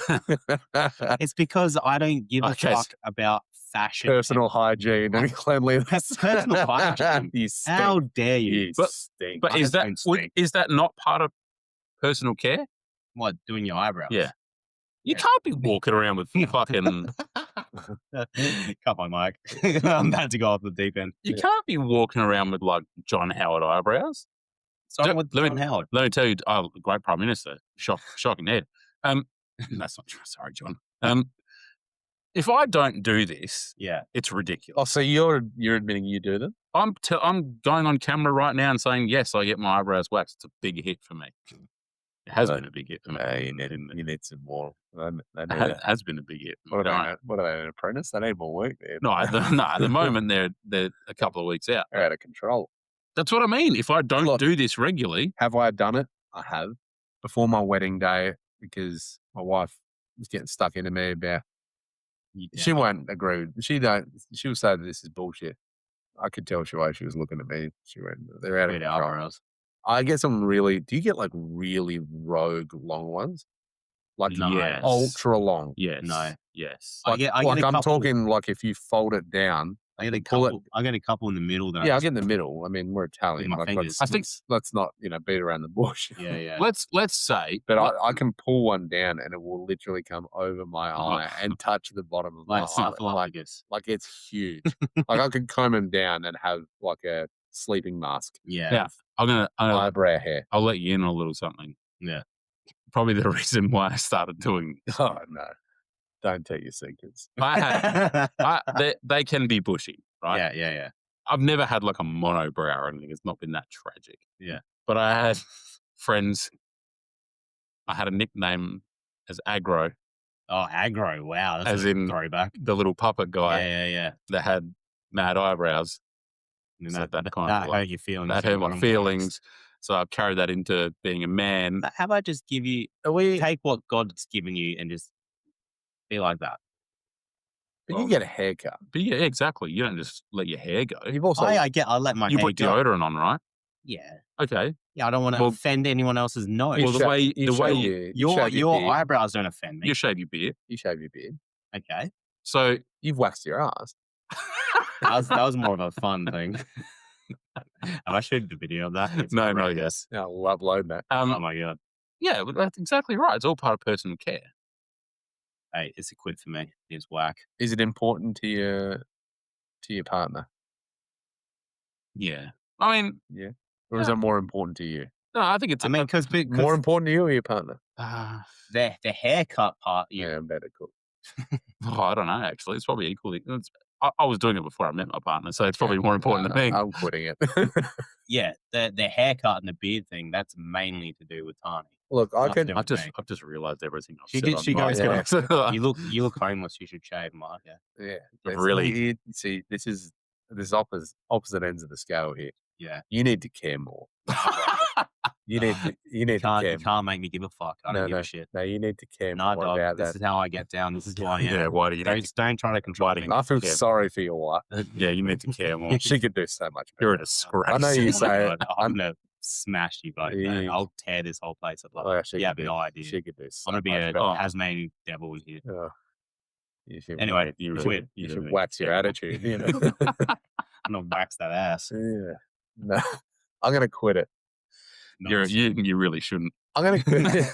It's because I don't give a Okay. fuck about fashion. Personal hygiene and cleanliness. That's personal hygiene. You stink. How dare you? You But- stink. But I is that don't stink. is that not part of personal care? What, doing your eyebrows? Yeah. You Yeah. can't be walking around with fucking. Come on, Mike. I'm about to go off the deep end. You can't be walking around with like John Howard eyebrows. Starting with let me- John Howard. Let me tell you, great Prime Minister, shocking head. That's not true. Sorry, John. If I don't do this, Yeah. it's ridiculous. Oh, so you're admitting you do them? I'm going on camera right now and saying yes, I get my eyebrows waxed. It's a big hit for me. It has been a big hit for me. You need some more. They It need has been a big hit. what are they, an apprentice? They need more work there. No, at the moment they're a couple of weeks out. They're out of control. That's what I mean. If I don't Look. do this regularly, Have I done it? I have. Before my wedding day, because my wife was getting stuck into me about. She won't agree. She'll say that this is bullshit. I could tell she was looking at me. She went, they're out of Weird control. eyebrows. I get some really. Do you get like really rogue long ones? Like No. ultra long. yes, No. yes. I get a I'm couple- talking like if you fold it down. I get a pull it- couple. I get a couple in the middle. That Yeah, I get in the middle. I mean, we're Italian. my Like, fingers. I think- let's not beat around the bush. Yeah. Let's say, But I can pull one down and it will literally come over my eye and touch the bottom of my Like eye. sarcophagus. Like it's huge. Like I could comb him down and have like a sleeping mask, Yeah. I'm eyebrow hair. I'll let you in on a little something. Yeah. Probably the reason why I started doing. Oh no! Don't tell your secrets. I had, they can be bushy, right? Yeah. I've never had like a monobrow or anything. It's not been that tragic. Yeah. But I had friends. I had a nickname as Aggro, Oh, aggro. Wow. That's As a in- throwback. the little puppet guy Yeah. that had mad eyebrows. And So that that kind that of like- hurt your feelings. That hurt my feelings. So I've carried that into being a man. How about just give you Are we? take what God's given you and just Be like that. But you get a haircut. But yeah, exactly. You don't just let your hair go. You've also I let my You hair put go. deodorant on, right? Yeah. Okay. Yeah, I don't want to Well- offend anyone else's nose. Well, the way your beard. eyebrows don't offend me. you shave your beard. You shave your beard. Okay. So You've waxed your ass. That was more of a fun thing. Have I showed the video of that? It's no, horrendous. yes. Yeah, we'll upload that. Oh my god. Yeah, but that's exactly right. It's all part of personal care. Hey, it's a quid for me. It's whack. Is it important to your partner? Yeah. I mean, Yeah. Or is it more important to you? no, I think it's. I mean, because More important to you or your partner? the haircut part. Yeah, better cool. I don't know. Actually, it's probably equally. I was doing it before I met my partner, so it's probably more important to me. I'm quitting it. Yeah, the haircut and the beard thing. That's mainly to do with Tani. Look, I Nothing can. to do with me. I've just realised everything. I've She said did- on she my goes, podcast. You look homeless. You should shave, Mark. Yeah. Yeah, Really? See, this is opposite ends of the scale here. Yeah. You need to care more. You need to You care. can't make me give a fuck. I don't give a shit. No, you need to care No, more dog. about This that. is how I get down. This is who I am. Yeah, why do you need Don't try to control me. I feel Yeah. sorry for your wife. Yeah, you need to care more. She could do so much better. You're a disgrace. I know you Oh my say God, I'm gonna smash you both. Man. Yeah. I'll tear this whole place apart. Oh, she You could have do- no idea. She could do so I'm gonna be much a better. Tasmanian devil in here. Oh. You should, Anyway, you quit. really, you you should really wax your care more. attitude. You know? I'm gonna wax that ass. Yeah. No, I'm gonna quit it. Nice. You really shouldn't. I'm gonna quit it.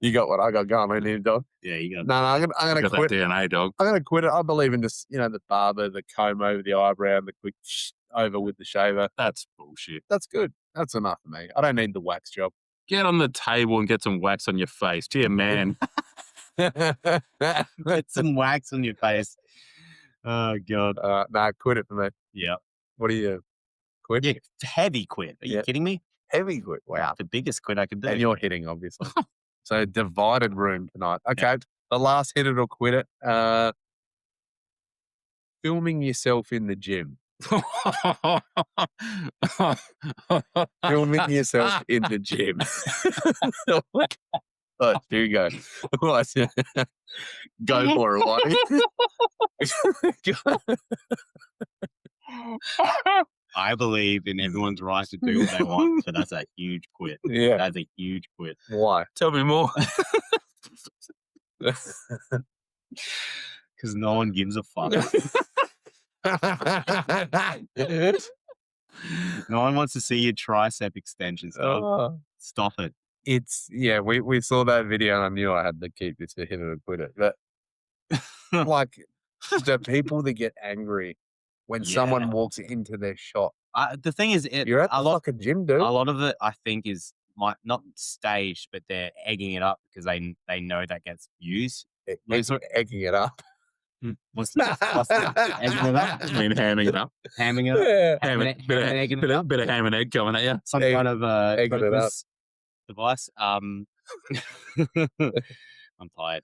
You got what I got going on here, dog. Yeah, you got. No, I'm You gonna got quit. that DNA, dog. I'm gonna quit it. I believe in this. You know, the barber, the comb over the eyebrow, and the quick over with the shaver. That's bullshit. That's good. That's enough for me. I don't need the wax job. Get on the table and get some wax on your face. Dear man. Get some wax on your face. Oh god. Nah, quit it for me. Yeah. What do you quit? Yeah. Heavy quit. Are you Yeah. kidding me? Heavy quit. Wow. The biggest quit I could do. And you're hitting, obviously. So divided room tonight. Okay. The last hit it or quit it. Filming yourself in the gym. Filming yourself in the gym. Oh, here you go. Go for it, Whitey. I believe in everyone's right to do what they want, but that's a huge quit. Yeah. That's a huge quit. Why? Tell me more. Because no one gives a fuck. No one wants to see your tricep extensions. Dog. Oh. Stop it. It's we saw that video and I knew I had to keep this to hit it or quit it. But like the people that get angry when someone walks into their shop. The thing is, You're at the fucking gym, dude. a lot of it, I think, is not staged, but they're egging it up because they know that gets views. Egging it up. What's the egging it up? I mean, hamming it up. Hamming it up? Yeah. Egging it up? Bit of ham and egg coming at you. Some kind of egging it up. focus device. I'm tired.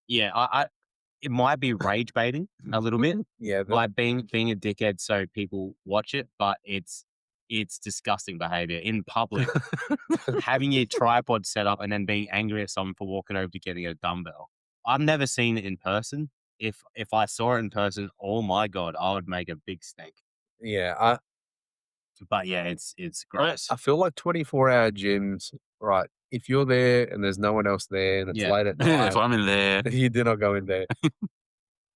Yeah, I it might be rage baiting a little bit, Yeah. like being a dickhead so people watch it, but it's disgusting behavior in public. Having your tripod set up and then being angry at someone for walking over to getting a dumbbell. I've never seen it in person. If I saw it in person, oh my god, I would make a big stink. Yeah. But yeah, it's gross. I feel like 24-hour gyms, right? If you're there and there's no one else there and it's Yeah. late at night, If I'm in there, you do not go in there.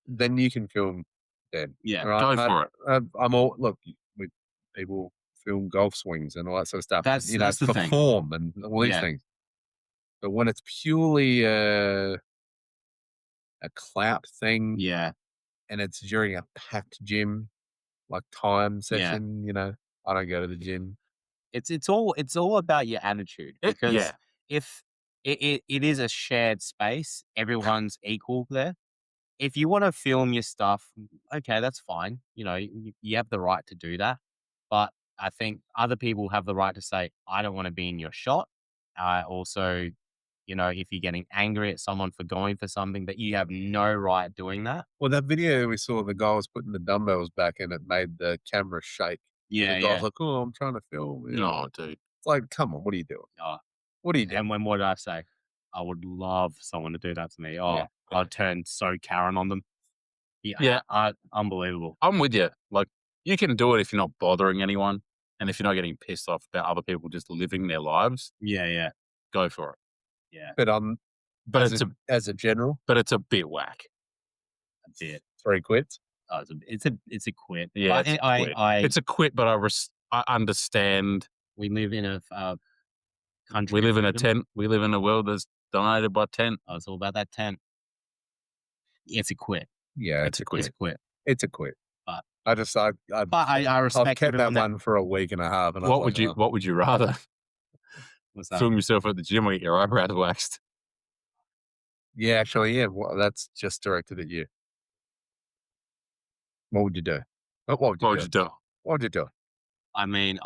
Then you can film then. Yeah, Right? go for it. I'm all look with people film golf swings and all that sort of stuff. That's the thing. perform and all these Yeah. things. But when it's purely a clout thing, Yeah. and it's during a packed gym, like time session, I don't go to the gym. It's all about your attitude, because yeah. if it is a shared space, everyone's equal there. If you want to film your stuff, okay, that's fine. You have the right to do that. But I think other people have the right to say, I don't want to be in your shot. Also, if you're getting angry at someone for going for something, that you have no right doing that. Well, that video we saw, the guy was putting the dumbbells back and it made the camera shake. Yeah, The guy's like, oh, I'm trying to film. No, dude. It's like, come on, what are you doing? Oh. What are you doing? And what did I say? I would love someone to do that to me. Oh, Yeah. I'd turn so Karen on them. Yeah. Unbelievable. I'm with you. Like, you can do it if you're not bothering anyone and if you're not getting pissed off about other people just living their lives, Yeah. go for it. Yeah. But as a general, but it's a bit whack. A bit. 3 quits. Oh, it's a quit. Yeah, But it's a quit. It's a quit, but I understand. we live in a country. We live in a freedom. tent. We live in a world that's dominated by tent. Oh, it's all about that tent. It's a quit. Yeah, It's a quit. It's a quit. It's a quit. But I respect I've kept that everyone one for a week and a half. And What would you rather? What's that? Film yourself at the gym or get your eyebrows waxed? Yeah, actually, yeah. Well, that's just directed at you. What would you do? What would you do? What would you do? I mean,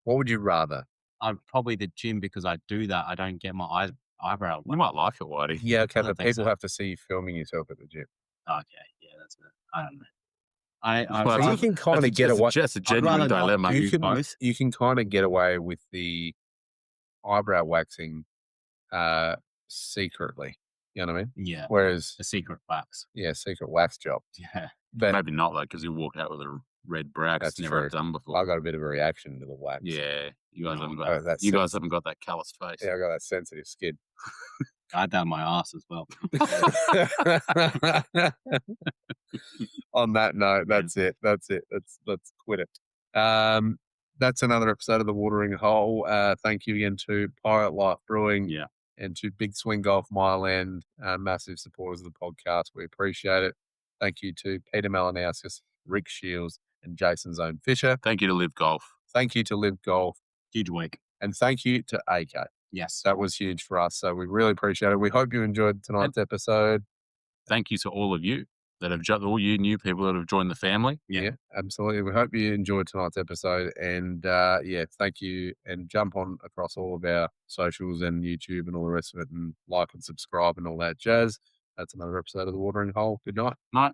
What would you rather? I'm probably the gym because I do that. I don't get my eyebrow. You might like it, Whitey. Yeah, okay, I don't but think people so. have to see you filming yourself at the gym. Okay, yeah, that's it. I don't know. Well, So you can kind of get away. Just a I'd genuine rather not dilemma. do You can both. you can kind of get away with the eyebrow waxing secretly. You know what I mean? Yeah, Whereas, a secret wax. yeah, secret wax job. Yeah, But Maybe not though, because you walk out with a red brow. 'Cause That's it's never true. done before. I got a bit of a reaction to the wax. Yeah, you guys haven't Oh, got. that's You guys sensitive. haven't got that callous face. Yeah, I got that sensitive skin. I had that in my ass as well. On that note, that's it. Let's quit it. That's another episode of The Watering Hole. Thank you again to Pirate Life Brewing Yeah. and to Big Swing Golf Mile End, massive supporters of the podcast. We appreciate it. Thank you to Peter Malinowskis, Rick Shields, and Jason Zone Fisher. Thank you to LIV Golf. Thank you to LIV Golf. Huge week. And thank you to AK. Yes. That was huge for us. So we really appreciate it. We hope you enjoyed tonight's episode. Thank you to all of you that have all you new people that have joined the family. Yeah, absolutely. We hope you enjoyed tonight's episode. And yeah, thank you. And jump on across all of our socials and YouTube and all the rest of it and like and subscribe and all that jazz. That's another episode of The Watering Hole. Good night. Night.